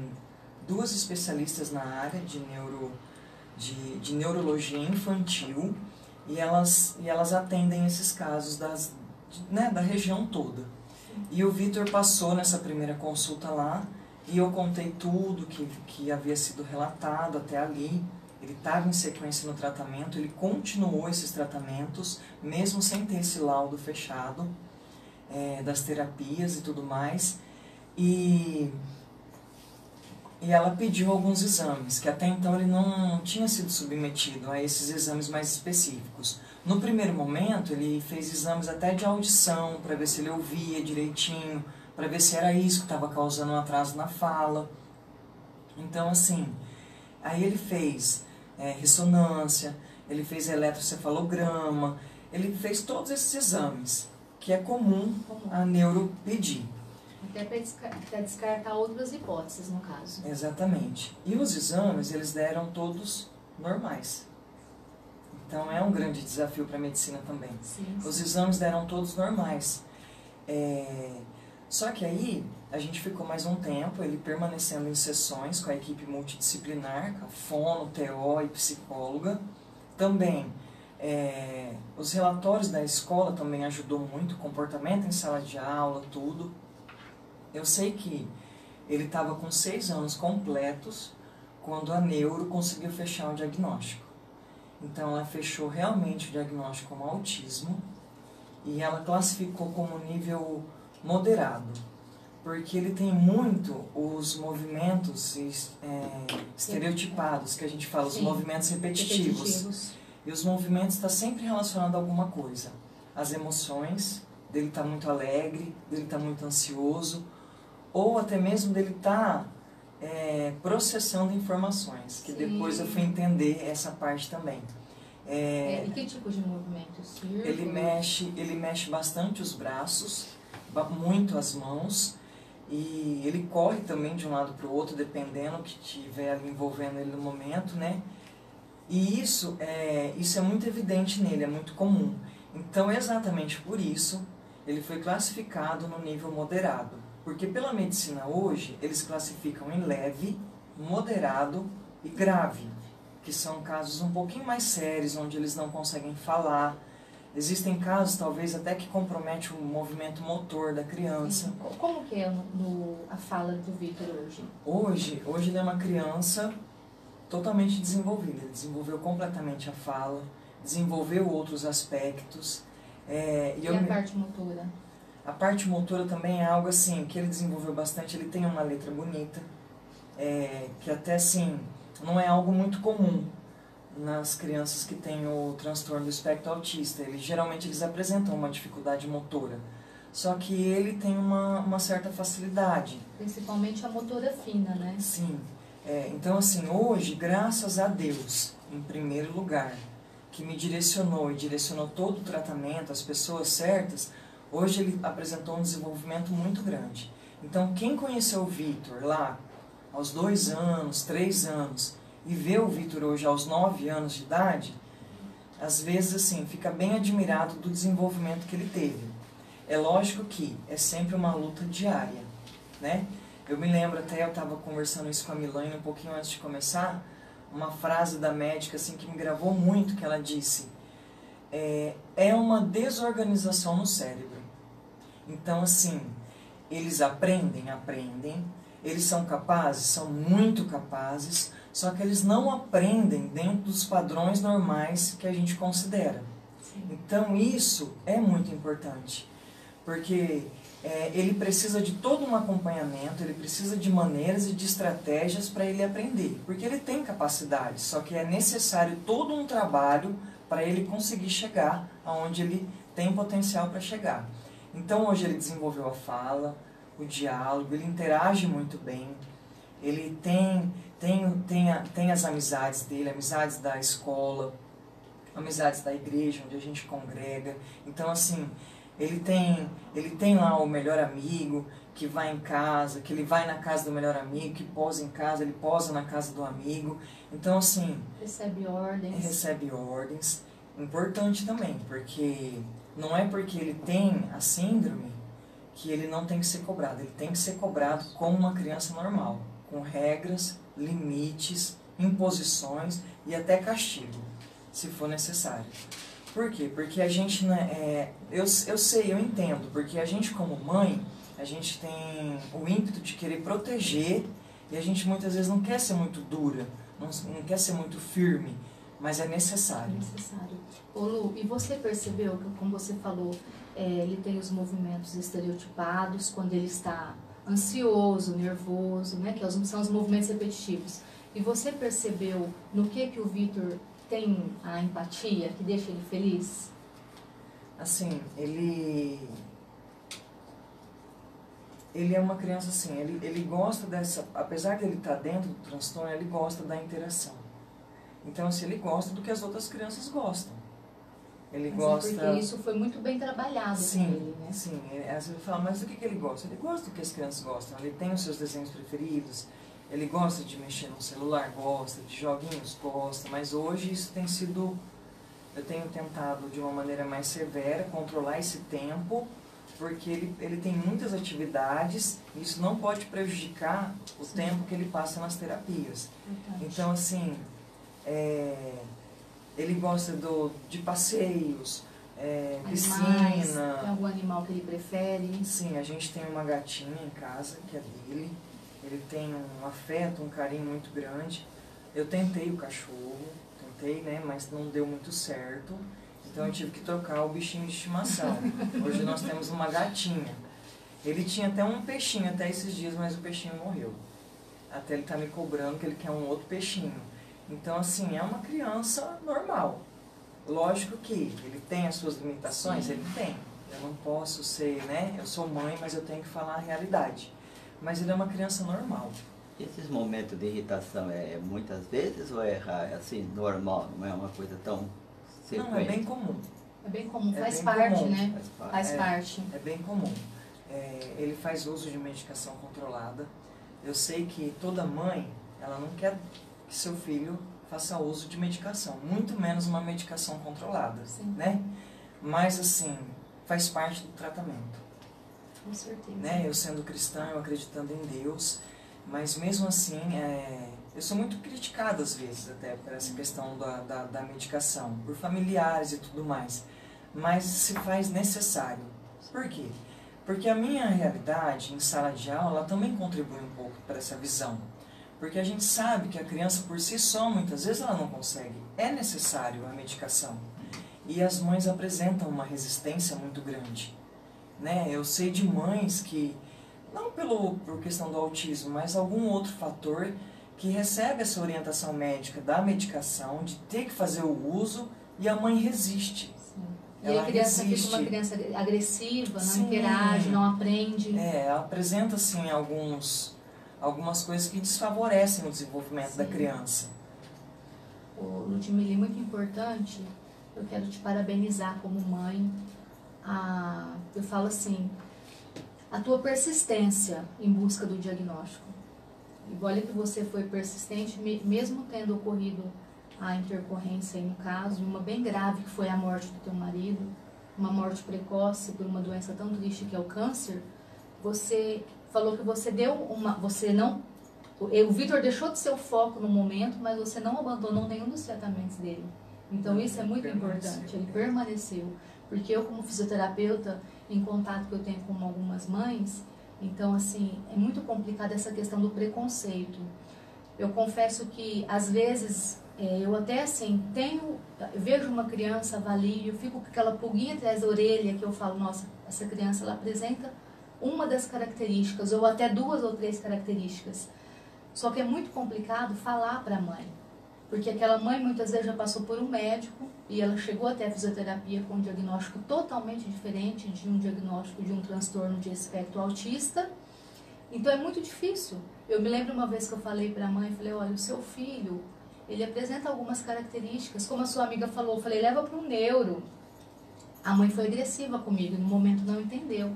S4: 2 especialistas na área de neurologia infantil, e elas atendem esses casos da região toda. E o Vitor passou nessa primeira consulta lá, e eu contei tudo que havia sido relatado até ali. Ele estava em sequência no tratamento, ele continuou esses tratamentos, mesmo sem ter esse laudo fechado, das terapias e tudo mais. E ela pediu alguns exames, que até então ele não tinha sido submetido a esses exames mais específicos. No primeiro momento, ele fez exames até de audição, para ver se ele ouvia direitinho, para ver se era isso que estava causando um atraso na fala. Então, assim, aí ele fez ressonância, ele fez eletrocefalograma, ele fez todos esses exames, que é comum a neuro pedir.
S3: Até para descartar outras hipóteses, no caso.
S4: Exatamente. E os exames, eles deram todos normais. Então é um grande desafio para a medicina também.
S3: Sim,
S4: Os
S3: sim.
S4: exames deram todos normais. Só que aí a gente ficou mais um tempo, ele permanecendo em sessões com a equipe multidisciplinar, com a fono, TO e psicóloga. Também os relatórios da escola também ajudou muito, comportamento em sala de aula, tudo. Eu sei que ele estava com 6 anos completos quando a neuro conseguiu fechar o diagnóstico. Então ela fechou realmente o diagnóstico como autismo e ela classificou como nível moderado, porque ele tem muito os movimentos estereotipados, que a gente fala, os movimentos repetitivos. E os movimentos estão sempre relacionados a alguma coisa. As emoções, dele estar muito alegre, dele estar muito ansioso, ou até mesmo dele estar processando informações, que depois eu fui entender essa parte também.
S3: E que tipo de movimentos?
S4: Ele mexe bastante os braços, muito as mãos, e ele corre também de um lado para o outro, dependendo do que estiver ali envolvendo ele no momento, né? E isso é muito evidente nele, é muito comum. Então, exatamente por isso, ele foi classificado no nível moderado. Porque pela medicina hoje, eles classificam em leve, moderado e grave, que são casos um pouquinho mais sérios, onde eles não conseguem falar. Existem casos, talvez, até que comprometem o movimento motor da criança.
S3: Como que é a fala do Vitor hoje?
S4: Hoje ele é uma criança totalmente desenvolvida. Ele desenvolveu completamente a fala, desenvolveu outros aspectos.
S3: E a parte motora?
S4: A parte motora também é algo assim, que ele desenvolveu bastante. Ele tem uma letra bonita, que até assim, não é algo muito comum nas crianças que têm o transtorno do espectro autista. Geralmente eles apresentam uma dificuldade motora. Só que ele tem uma certa facilidade.
S3: Principalmente a motora fina, né?
S4: Sim. Então assim, hoje, graças a Deus, em primeiro lugar, que me direcionou e direcionou todo o tratamento, as pessoas certas, hoje ele apresentou um desenvolvimento muito grande. Então quem conheceu o Vitor lá, aos 2 anos, 3 anos, e vê o Vitor hoje aos 9 anos de idade, às vezes assim, fica bem admirado do desenvolvimento que ele teve. É lógico que é sempre uma luta diária, né? Eu me lembro até, eu estava conversando isso com a Milane um pouquinho antes de começar, uma frase da médica assim, que me gravou muito, que ela disse, é uma desorganização no cérebro. Então assim, eles aprendem, eles são capazes, são muito capazes, só que eles não aprendem dentro dos padrões normais que a gente considera.
S3: Sim.
S4: Então isso é muito importante, porque ele precisa de todo um acompanhamento, ele precisa de maneiras e de estratégias para ele aprender, porque ele tem capacidade, só que é necessário todo um trabalho para ele conseguir chegar aonde ele tem potencial para chegar. Então hoje ele desenvolveu a fala, o diálogo, ele interage muito bem, ele tem as amizades dele, amizades da escola, amizades da igreja onde a gente congrega. Então assim, ele tem lá o melhor amigo que vai em casa, que ele vai na casa do melhor amigo, que posa em casa, ele posa na casa do amigo. Então assim,
S3: recebe ordens.
S4: Importante também, porque não é porque ele tem a síndrome que ele não tem que ser cobrado. Ele tem que ser cobrado como uma criança normal, com regras, limites, imposições e até castigo, se for necessário. Por quê? Porque a gente, eu entendo, porque a gente como mãe, a gente tem o ímpeto de querer proteger e a gente muitas vezes não quer ser muito dura, não quer ser muito firme, mas é necessário.
S3: É necessário. Ô Lu, e você percebeu que, como você falou, ele tem os movimentos estereotipados quando ele está ansioso, nervoso, né, que são os movimentos repetitivos. E você percebeu no que o Vitor tem a empatia que deixa ele feliz?
S4: Assim, ele é uma criança assim, ele gosta dessa, apesar de ele estar dentro do transtorno, ele gosta da interação. Então, assim, ele gosta do que as outras crianças gostam. Ele
S3: Mas
S4: gosta...
S3: é porque isso foi muito bem trabalhado com ele, né?
S4: Sim. Às vezes eu falo, mas do que ele gosta? Ele gosta do que as crianças gostam. Ele tem os seus desenhos preferidos. Ele gosta de mexer no celular, gosta de joguinhos, gosta. Mas hoje isso tem sido... Eu tenho tentado de uma maneira mais severa controlar esse tempo, porque ele tem muitas atividades e isso não pode prejudicar o tempo que ele passa nas terapias. Então, assim, ele gosta de passeios, piscina.
S3: Tem algum animal que ele prefere?
S4: Sim, a gente tem uma gatinha em casa, que é dele. Ele tem um afeto, um carinho muito grande. Eu tentei o cachorro, né, mas não deu muito certo. Então eu tive que trocar o bichinho de estimação. Hoje nós temos uma gatinha. Ele tinha até um peixinho até esses dias, mas o peixinho morreu. Até ele tá me cobrando que ele quer um outro peixinho. Então, assim, é uma criança normal. Lógico que ele tem as suas limitações, Sim. Ele tem. Eu não posso ser, né? Eu sou mãe, mas eu tenho que falar a realidade. Mas ele é uma criança normal.
S5: E esses momentos de irritação é muitas vezes ou é assim, normal? Não é uma coisa tão frequente?
S4: Não, é bem comum.
S3: É bem comum, faz parte,
S4: comum.
S3: né? Faz parte.
S4: É bem comum. Ele faz uso de medicação controlada. Eu sei que toda mãe, ela não quer que seu filho faça uso de medicação, muito menos uma medicação controlada,
S3: Sim.
S4: né? Mas, assim, faz parte do tratamento.
S3: Com certeza.
S4: Né? Eu sendo cristã, eu acreditando em Deus, mas mesmo assim, eu sou muito criticada às vezes até por essa questão da medicação, por familiares e tudo mais, mas se faz necessário. Por quê? Porque a minha realidade em sala de aula ela também contribui um pouco para essa visão. Porque a gente sabe que a criança por si só, muitas vezes ela não consegue. É necessário a medicação. E as mães apresentam uma resistência muito grande. Né? Eu sei de mães que, não por questão do autismo, mas algum outro fator, que recebe essa orientação médica da medicação, de ter que fazer o uso, e a mãe resiste.
S3: Sim. E
S4: Ela
S3: a criança
S4: resiste.
S3: fica uma criança agressiva, não
S4: Sim.
S3: interage, não aprende.
S4: Apresenta assim algumas coisas que desfavorecem o desenvolvimento
S3: Sim.
S4: da criança.
S3: Ludmila, é muito importante, eu quero te parabenizar como mãe. Eu falo assim, a tua persistência em busca do diagnóstico. E olha que você foi persistente, mesmo tendo ocorrido a intercorrência no caso, uma bem grave que foi a morte do teu marido, uma morte precoce por uma doença tão triste que é o câncer. Você falou que você o Vitor deixou de ser o foco no momento, mas você não abandonou nenhum dos tratamentos dele. Então isso é muito importante, ele permaneceu. Porque eu, como fisioterapeuta, em contato que eu tenho com algumas mães, então, assim, é muito complicada essa questão do preconceito. Eu confesso que, às vezes, eu até, assim, vejo uma criança, avalio, fico com aquela pulguinha atrás da orelha, que eu falo, nossa, essa criança, ela apresenta uma das características, ou até 2 ou 3 características. Só que é muito complicado falar para a mãe. Porque aquela mãe muitas vezes já passou por um médico e ela chegou até a fisioterapia com um diagnóstico totalmente diferente de um diagnóstico de um transtorno de espectro autista. Então é muito difícil. Eu me lembro uma vez que eu falei para a mãe, falei, olha, o seu filho, ele apresenta algumas características, como a sua amiga falou, eu falei, leva para um neuro. A mãe foi agressiva comigo e no momento não entendeu.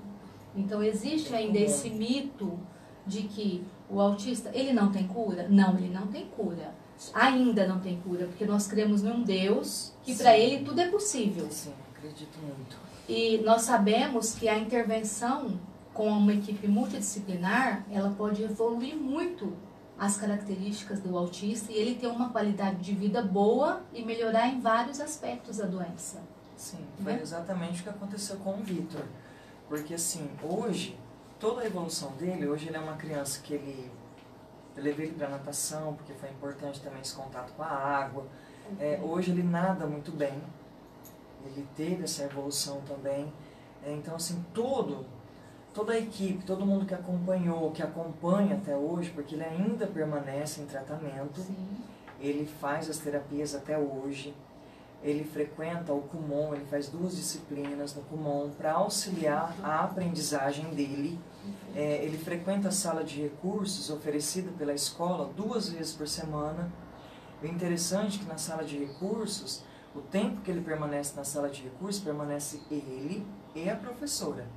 S3: Então existe ainda esse mito de que o autista, ele não tem cura? Não, ele não tem cura. Ainda não tem cura, porque nós cremos num Deus que para ele tudo é possível.
S4: Sim, acredito muito.
S3: E nós sabemos que a intervenção com uma equipe multidisciplinar, ela pode evoluir muito as características do autista e ele ter uma qualidade de vida boa e melhorar em vários aspectos da doença.
S4: Sim, foi exatamente o que aconteceu com o Vitor. Porque assim, hoje, toda a evolução dele, hoje ele é uma criança que eu levei ele para natação, porque foi importante também esse contato com a água. Hoje ele nada muito bem. Ele teve essa evolução também. Então, assim, toda a equipe, todo mundo que acompanhou, que acompanha até hoje, porque ele ainda permanece em tratamento.
S3: Sim.
S4: Ele faz as terapias até hoje. Ele frequenta o Kumon, ele faz 2 disciplinas no Kumon para auxiliar a aprendizagem dele. Ele frequenta a sala de recursos oferecida pela escola 2 vezes por semana. O interessante é que na sala de recursos, O tempo que ele permanece na sala de recursos, permanece ele e a professora.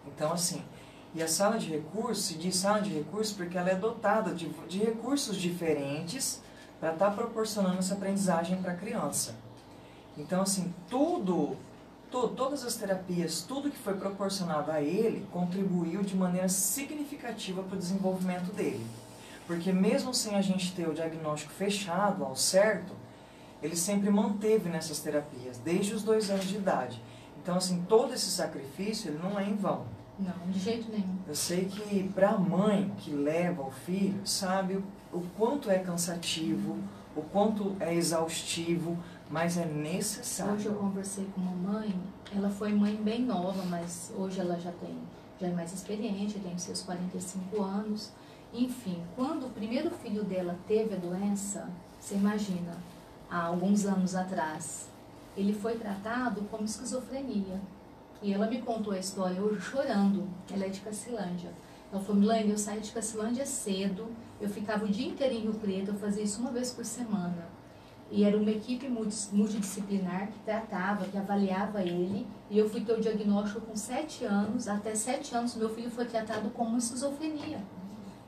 S4: Então, assim, e a sala de recursos, se diz sala de recursos porque ela é dotada de recursos diferentes para estar proporcionando essa aprendizagem para a criança. Então, assim, todas as terapias, tudo que foi proporcionado a ele, contribuiu de maneira significativa para o desenvolvimento dele. Porque mesmo sem a gente ter o diagnóstico fechado ao certo, ele sempre manteve nessas terapias, desde os 2 anos de idade. Então, assim, todo esse sacrifício, ele não é em vão.
S3: Não, de jeito nenhum.
S4: Eu sei que para a mãe que leva o filho, sabe o quanto é cansativo, o quanto é exaustivo, mas é necessário.
S3: Hoje eu conversei com uma mãe, ela foi mãe bem nova, mas hoje ela já é mais experiente, tem os seus 45 anos. Enfim, quando o primeiro filho dela teve a doença, você imagina, há alguns anos atrás, ele foi tratado como esquizofrenia. E ela me contou a história hoje chorando. Ela é de Cacilândia. Ela falou: Milane, eu saí de Cacilândia cedo, eu ficava o dia inteiro em Rio Preto, eu fazia isso uma vez por semana. E era uma equipe multidisciplinar que tratava, que avaliava ele. E eu fui ter o diagnóstico com 7 anos. Até 7 anos meu filho foi tratado como esquizofrenia.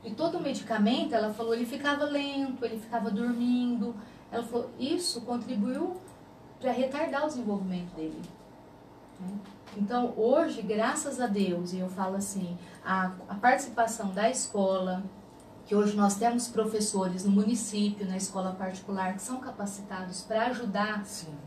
S3: E todo o medicamento, ela falou, ele ficava lento, ele ficava dormindo. Ela falou, isso contribuiu para retardar o desenvolvimento dele. Então, hoje, graças a Deus, e eu falo assim, a participação da escola, que hoje nós temos professores no município, na escola particular, que são capacitados para ajudar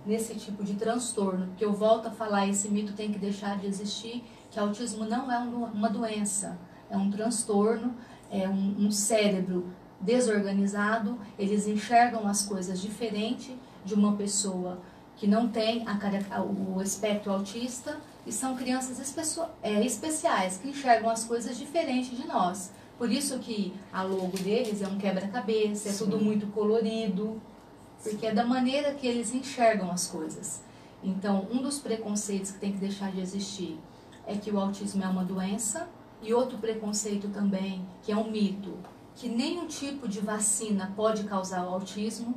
S3: nesse tipo de transtorno, porque eu volto a falar, esse mito tem que deixar de existir, que autismo não é uma doença, é um transtorno, é um cérebro desorganizado, eles enxergam as coisas diferente de uma pessoa que não tem o espectro autista, e são crianças especiais, que enxergam as coisas diferente de nós. Por isso que a logo deles é um quebra-cabeça, é tudo muito colorido, porque é da maneira que eles enxergam as coisas. Então, um dos preconceitos que tem que deixar de existir é que o autismo é uma doença, e outro preconceito também, que é um mito, que nenhum tipo de vacina pode causar o autismo.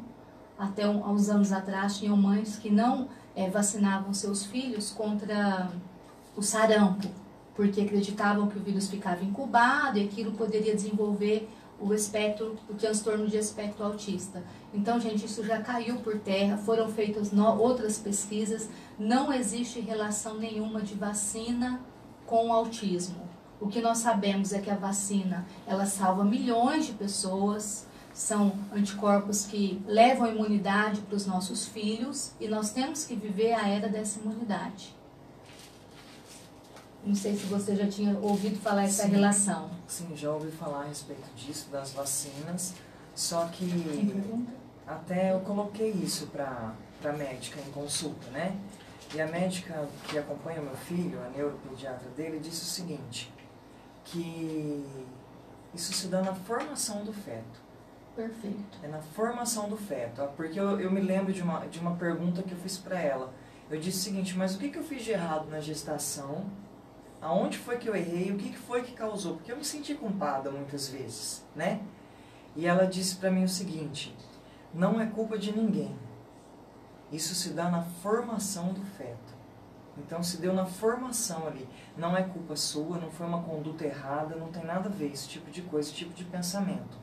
S3: Até uns anos atrás, tinham mães que não vacinavam seus filhos contra o sarampo, porque acreditavam que o vírus ficava incubado e aquilo poderia desenvolver o transtorno de espectro autista. Então, gente, isso já caiu por terra, foram feitas outras pesquisas, não existe relação nenhuma de vacina com o autismo. O que nós sabemos é que a vacina, ela salva milhões de pessoas, são anticorpos que levam a imunidade para os nossos filhos e nós temos que viver a era dessa imunidade. Não sei se você já tinha ouvido falar essa relação.
S4: Sim, já ouvi falar a respeito disso, das vacinas, só que até eu coloquei isso para a médica em consulta, né? E a médica que acompanha meu filho, a neuropediatra dele, disse o seguinte, que isso se dá na formação do feto.
S3: Perfeito.
S4: É na formação do feto, porque eu me lembro de uma pergunta que eu fiz para ela. Eu disse o seguinte, mas o que eu fiz de errado na gestação? Aonde foi que eu errei? O que foi que causou? Porque eu me senti culpada muitas vezes, né? E ela disse para mim o seguinte, não é culpa de ninguém. Isso se dá na formação do feto. Então se deu na formação ali. Não é culpa sua, não foi uma conduta errada, não tem nada a ver esse tipo de coisa, esse tipo de pensamento.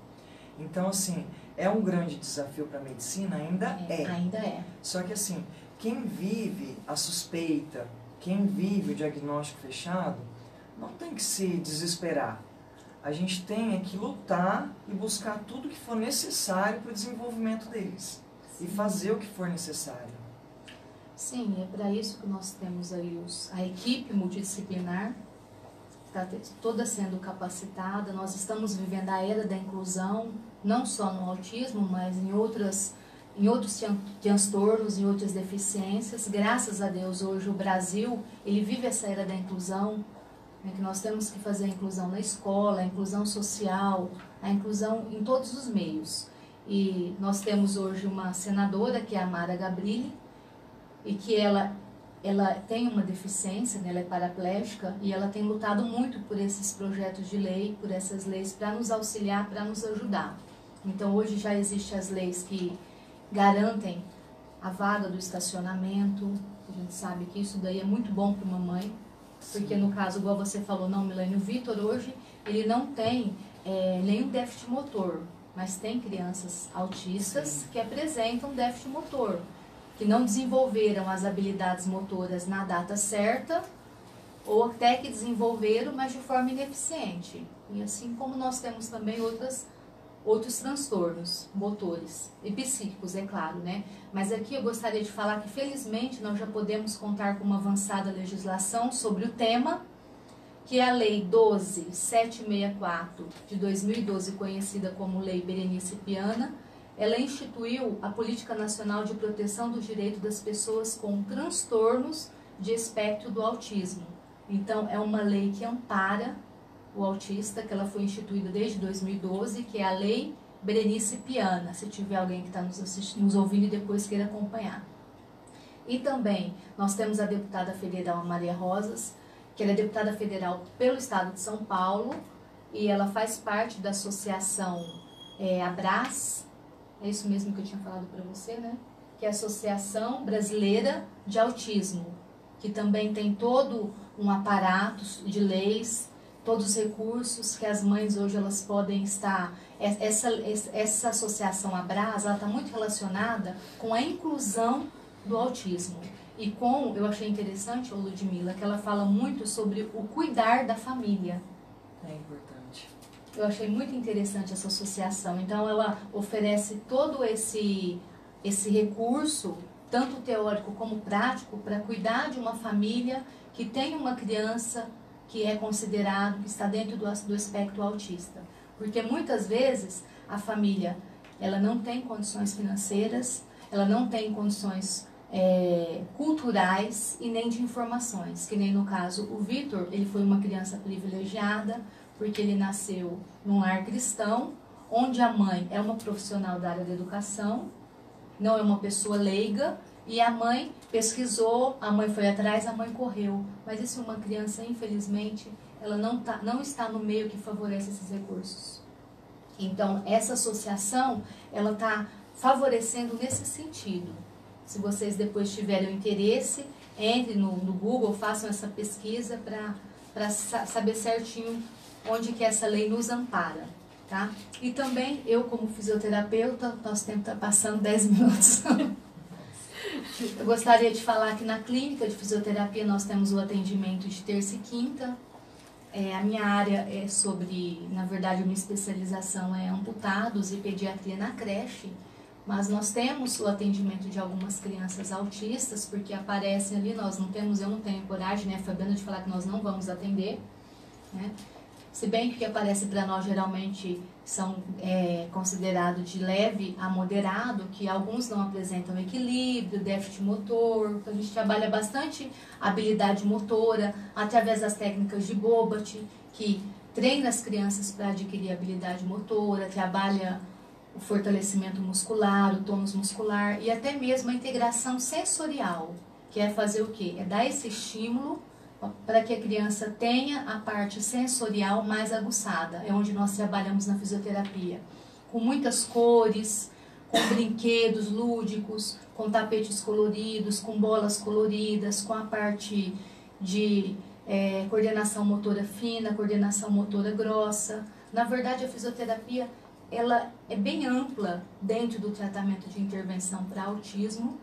S4: Então, assim, é um grande desafio para a medicina? Ainda é.
S3: Ainda é.
S4: Só que, assim, quem vive a suspeita, quem vive o diagnóstico fechado, não tem que se desesperar. A gente tem que lutar e buscar tudo que for necessário para o desenvolvimento deles. Sim. E fazer o que for necessário.
S3: Sim, é para isso que nós temos aí a equipe multidisciplinar, está toda sendo capacitada. Nós estamos vivendo a era da inclusão, não só no autismo, mas em outros transtornos, em outras deficiências. Graças a Deus, hoje o Brasil, ele vive essa era da inclusão, né, que nós temos que fazer a inclusão na escola, a inclusão social, a inclusão em todos os meios. E nós temos hoje uma senadora, que é a Mara Gabrilli, e que ela tem uma deficiência, né, ela é paraplégica, e ela tem lutado muito por esses projetos de lei, por essas leis, para nos auxiliar, para nos ajudar. Então, hoje já existem as leis que garantem a vaga do estacionamento. A gente sabe que isso daí é muito bom para uma mãe, porque no caso, igual você falou, não, Milene, o Vitor hoje, ele não tem nenhum déficit motor, mas tem crianças autistas que apresentam déficit motor, que não desenvolveram as habilidades motoras na data certa, ou até que desenvolveram, mas de forma ineficiente. E assim como nós temos também outros transtornos motores e psíquicos, é claro, né? Mas aqui eu gostaria de falar que, felizmente, nós já podemos contar com uma avançada legislação sobre o tema, que é a Lei 12764 de 2012, conhecida como Lei Berenice Piana. Ela instituiu a Política Nacional de Proteção dos Direitos das Pessoas com Transtornos de Espectro do Autismo. Então, é uma lei que ampara o autista, que ela foi instituída desde 2012, que é a Lei Berenice Piana, se tiver alguém que está nos ouvindo e depois queira acompanhar. E também nós temos a deputada federal Maria Rosas, que ela é deputada federal pelo estado de São Paulo, e ela faz parte da associação ABRAS, é isso mesmo que eu tinha falado para você, né? Que é a Associação Brasileira de Autismo, que também tem todo um aparato de leis, todos os recursos que as mães hoje elas podem estar. Essa associação ABRAS, ela está muito relacionada com a inclusão do autismo. E eu achei interessante, Ludmila, que ela fala muito sobre o cuidar da família.
S4: É importante.
S3: Eu achei muito interessante essa associação. Então ela oferece todo esse recurso, tanto teórico como prático, para cuidar de uma família que tem uma criança que é considerado, que está dentro do espectro autista. Porque muitas vezes a família ela não tem condições financeiras, ela não tem condições culturais e nem de informações. Que nem no caso o Vitor, ele foi uma criança privilegiada, porque ele nasceu num lar cristão, onde a mãe é uma profissional da área da educação, não é uma pessoa leiga, e a mãe pesquisou, a mãe foi atrás, a mãe correu. Mas isso é uma criança, infelizmente, ela não está no meio que favorece esses recursos. Então, essa associação, ela está favorecendo nesse sentido. Se vocês depois tiverem o interesse, entrem no Google, façam essa pesquisa para saber certinho onde que essa lei nos ampara. Tá? E também, eu como fisioterapeuta, nosso tempo está passando 10 minutos. Eu gostaria de falar que na clínica de fisioterapia nós temos o atendimento de terça e quinta. A minha área é sobre, na verdade, a minha especialização é amputados e pediatria na creche, mas nós temos o atendimento de algumas crianças autistas, porque aparecem ali, eu não tenho coragem, né, Fabiana, de falar que nós não vamos atender, né? Se bem que o que aparece para nós geralmente são considerados de leve a moderado, que alguns não apresentam equilíbrio, déficit motor. Então a gente trabalha bastante habilidade motora através das técnicas de Bobat, que treina as crianças para adquirir habilidade motora, trabalha o fortalecimento muscular, o tônus muscular e até mesmo a integração sensorial, que é fazer o quê? É dar esse estímulo para que a criança tenha a parte sensorial mais aguçada. É onde nós trabalhamos na fisioterapia. Com muitas cores, com brinquedos lúdicos, com tapetes coloridos, com bolas coloridas, com a parte de coordenação motora fina, coordenação motora grossa. Na verdade, a fisioterapia ela é bem ampla dentro do tratamento de intervenção para autismo.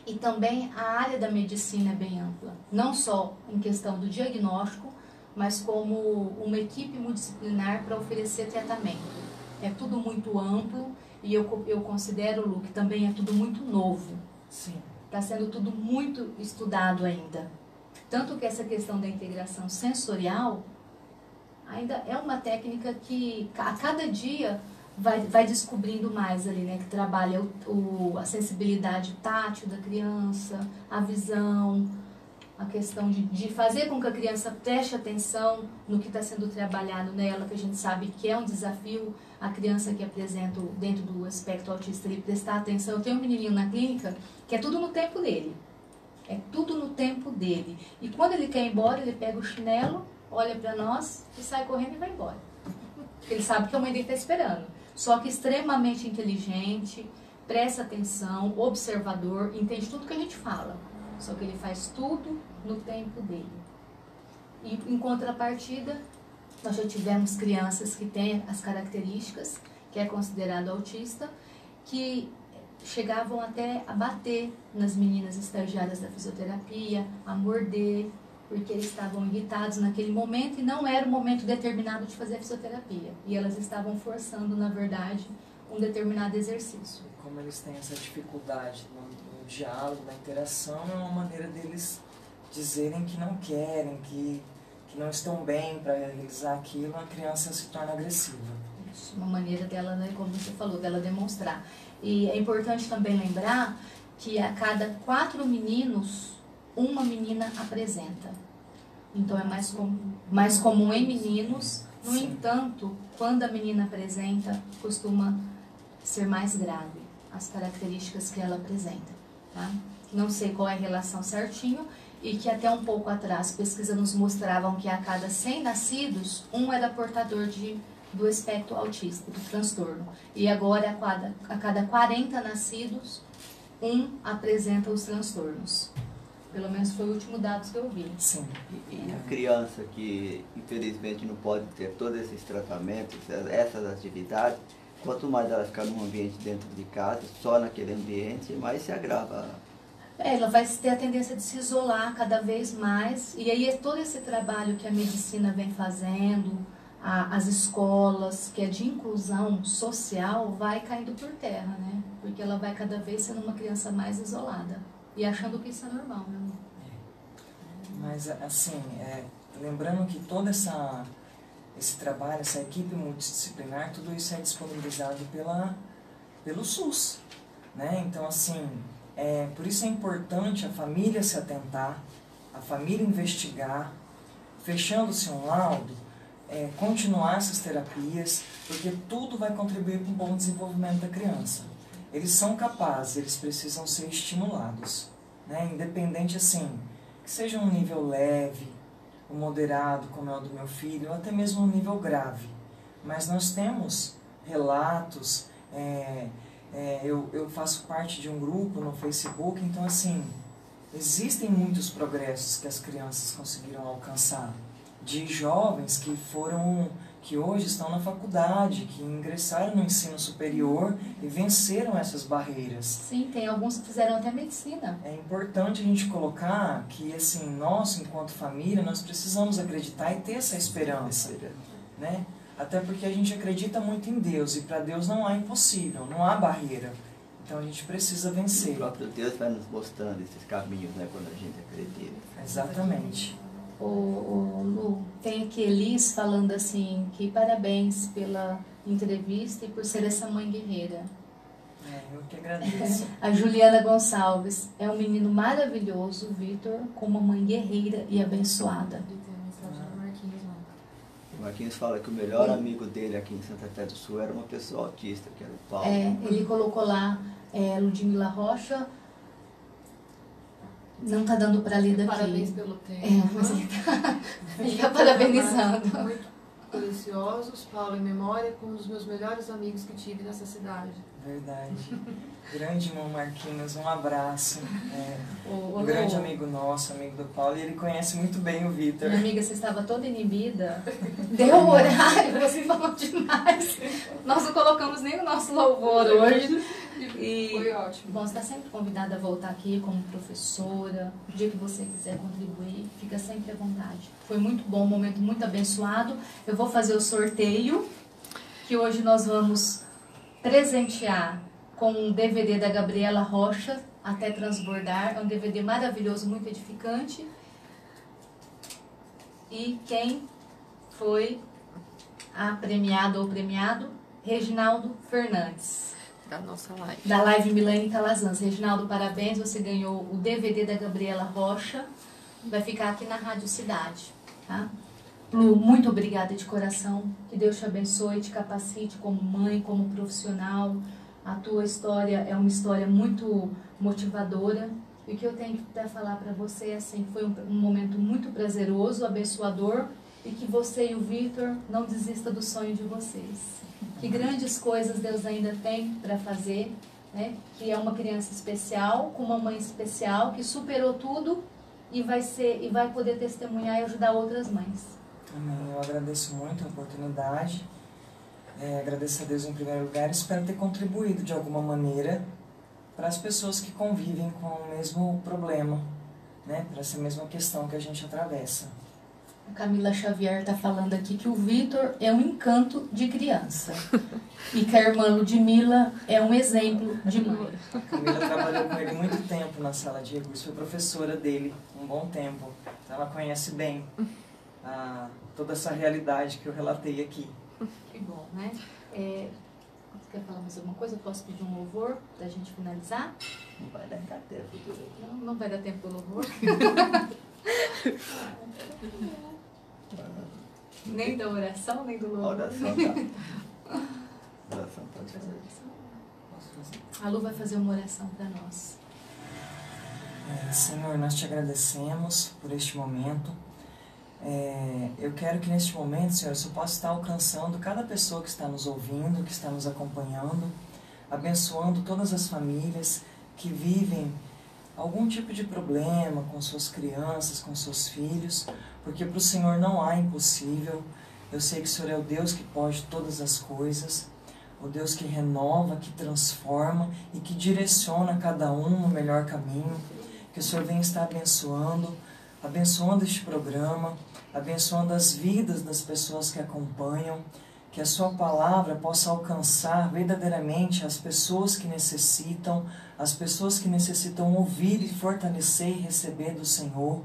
S3: E também a área da medicina é bem ampla, não só em questão do diagnóstico, mas como uma equipe multidisciplinar para oferecer tratamento. É tudo muito amplo e eu considero, Lu, que também é tudo muito novo.
S4: Sim.
S3: Está sendo tudo muito estudado ainda. Tanto que essa questão da integração sensorial ainda é uma técnica que a cada dia vai descobrindo mais ali, né? Que trabalha a sensibilidade tátil da criança, a visão, a questão de fazer com que a criança preste atenção no que está sendo trabalhado nela, que a gente sabe que é um desafio a criança que apresenta dentro do espectro autista, ele prestar atenção. Eu tenho um menininho na clínica que é tudo no tempo dele. É tudo no tempo dele. E quando ele quer ir embora, ele pega o chinelo, olha para nós e sai correndo e vai embora. Ele sabe que a mãe dele está esperando. Só que extremamente inteligente, presta atenção, observador, entende tudo que a gente fala. Só que ele faz tudo no tempo dele. E em contrapartida, nós já tivemos crianças que têm as características, que é considerado autista, que chegavam até a bater nas meninas estagiárias da fisioterapia, a morder, porque eles estavam irritados naquele momento e não era o momento determinado de fazer a fisioterapia. E elas estavam forçando, na verdade, um determinado exercício.
S4: Como eles têm essa dificuldade no diálogo, na interação, é uma maneira deles dizerem que não querem, que não estão bem para realizar aquilo, a criança se torna agressiva.
S3: Isso, uma maneira dela, né, como você falou, dela demonstrar. E é importante também lembrar que a cada 4 meninos, uma menina apresenta. Então é mais comum em meninos. No
S4: Sim.
S3: entanto, quando a menina apresenta, costuma ser mais grave as características que ela apresenta. Tá? Não sei qual é a relação certinho, e que até um pouco atrás pesquisas nos mostravam que a cada 100 nascidos, um era portador do espectro autista, do transtorno. E agora, a cada 40 nascidos, um apresenta os transtornos. Pelo menos foi o último dado que eu vi.
S4: Sim.
S5: E a criança que infelizmente não pode ter todos esses tratamentos, essas atividades, quanto mais ela ficar num ambiente dentro de casa, só naquele ambiente, mais se agrava.
S3: Ela vai ter a tendência de se isolar cada vez mais. E aí todo esse trabalho que a medicina vem fazendo, as escolas, que é de inclusão social, vai caindo por terra, né? Porque ela vai cada vez sendo uma criança mais isolada. E achando que isso é normal, né?
S4: Mas, assim, lembrando que todo esse trabalho, essa equipe multidisciplinar, tudo isso é disponibilizado pelo SUS, né? Então, assim, por isso é importante a família se atentar, a família investigar, fechando-se um laudo, continuar essas terapias, porque tudo vai contribuir para um bom desenvolvimento da criança. Eles são capazes, eles precisam ser estimulados, né? Independente, assim, que seja um nível leve, um moderado, como é o do meu filho, ou até mesmo um nível grave. Mas nós temos relatos, eu faço parte de um grupo no Facebook, então, assim, existem muitos progressos que as crianças conseguiram alcançar, de jovens que hoje estão na faculdade, que ingressaram no ensino superior e venceram essas barreiras.
S3: Sim, tem alguns que fizeram até medicina.
S4: É importante a gente colocar que, assim, nós, enquanto família, nós precisamos acreditar e ter essa esperança, né? Até porque a gente acredita muito em Deus, e para Deus não há impossível, não há barreira. Então a gente precisa vencer.
S5: O próprio Deus vai nos mostrando esses caminhos, né, quando a gente acredita.
S4: Exatamente.
S3: Lu, tem aqui Elis falando assim, que parabéns pela entrevista e por ser essa mãe guerreira.
S4: Eu que agradeço.
S3: A Juliana Gonçalves, é um menino maravilhoso, Vitor, com uma mãe guerreira e abençoada.
S5: O Marquinhos fala que o melhor amigo dele aqui em Santa Fé do Sul era uma pessoa autista, que era o Paulo.
S3: Ele colocou lá, Ludmila Rocha. Não está dando para ler daqui.
S6: Parabéns pelo tempo.
S3: Mas ele está parabenizando.
S6: Muito deliciosos, Paulo em memória, com um dos meus melhores amigos que tive nessa cidade.
S4: Verdade. Grande irmão Marquinhos, um abraço.
S3: O
S4: Um grande amigo nosso, amigo do Paulo, e ele conhece muito bem o Vitor.
S3: Minha amiga, você estava toda inibida. Deu o horário, você falou demais. Nós não colocamos nem o nosso louvor hoje. E,
S6: foi ótimo.
S3: Bom, você está sempre convidada a voltar aqui como professora. O dia que você quiser contribuir, fica sempre à vontade. Foi muito bom, um momento muito abençoado. Eu vou fazer o sorteio, que hoje nós vamos presentear com um DVD da Gabriela Rocha, Até Transbordar. É um DVD maravilhoso, muito edificante. E quem foi a premiada ou premiado? Reginaldo Fernandes.
S6: Da nossa live.
S3: Da live Milene Calazans. Reginaldo, parabéns, você ganhou o DVD da Gabriela Rocha. Vai ficar aqui na Rádio Cidade, tá? Lu, muito obrigada de coração. Que Deus te abençoe, te capacite como mãe, como profissional. A tua história é uma história muito motivadora. E o que eu tenho para falar para você é assim, foi um momento muito prazeroso, abençoador, e que você e o Vitor não desistam do sonho de vocês. Que grandes coisas Deus ainda tem para fazer né? Que é uma criança especial, com uma mãe especial, que superou tudo e vai poder testemunhar e ajudar outras mães.
S4: Amém. Eu agradeço muito a oportunidade. Agradeço a Deus em primeiro lugar. Espero ter contribuído de alguma maneira para as pessoas que convivem com o mesmo problema, né? Para essa mesma questão que a gente atravessa.
S3: A Camila Xavier está falando aqui que o Vitor é um encanto de criança e que a irmã Ludmila é um exemplo de mãe.
S4: A Camila trabalhou com ele muito tempo na sala de recursos, foi professora dele um bom tempo. Então ela conhece bem toda essa realidade que eu relatei aqui.
S3: Que bom, né? Você quer falar mais alguma coisa? Eu posso pedir um louvor para a gente finalizar?
S5: Não vai dar tempo do louvor.
S3: Não vai dar tempo do louvor? Nem da oração, nem do louvor.
S5: Oração tá. Oração pode fazer.
S4: Posso fazer?
S3: A Lu vai fazer uma oração para nós.
S4: Senhor, nós te agradecemos por este momento. Eu quero que neste momento, Senhor, eu possa estar alcançando cada pessoa que está nos ouvindo, que está nos acompanhando, abençoando todas as famílias que vivem algum tipo de problema com suas crianças, com seus filhos, porque para o Senhor não há impossível. Eu sei que o Senhor é o Deus que pode todas as coisas, o Deus que renova, que transforma e que direciona cada um no melhor caminho. Que o Senhor venha estar abençoando este programa, abençoando as vidas das pessoas que acompanham, que a sua palavra possa alcançar verdadeiramente as pessoas que necessitam ouvir e fortalecer e receber do Senhor,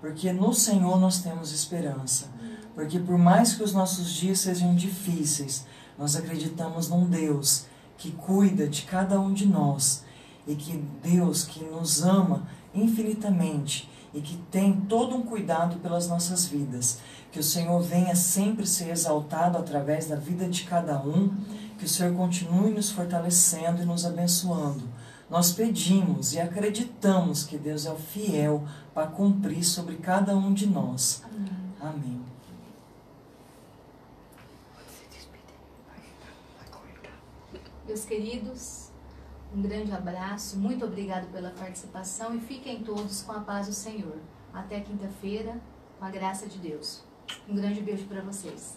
S4: porque no Senhor nós temos esperança, porque por mais que os nossos dias sejam difíceis, nós acreditamos num Deus que cuida de cada um de nós, e que Deus que nos ama infinitamente, e que tem todo um cuidado pelas nossas vidas. Que o Senhor venha sempre ser exaltado através da vida de cada um, que o Senhor continue nos fortalecendo e nos abençoando. Nós pedimos e acreditamos que Deus é o fiel para cumprir sobre cada um de nós. Amém.
S3: Meus queridos, um grande abraço, muito obrigado pela participação e fiquem todos com a paz do Senhor. Até quinta-feira, com a graça de Deus. Um grande beijo para vocês.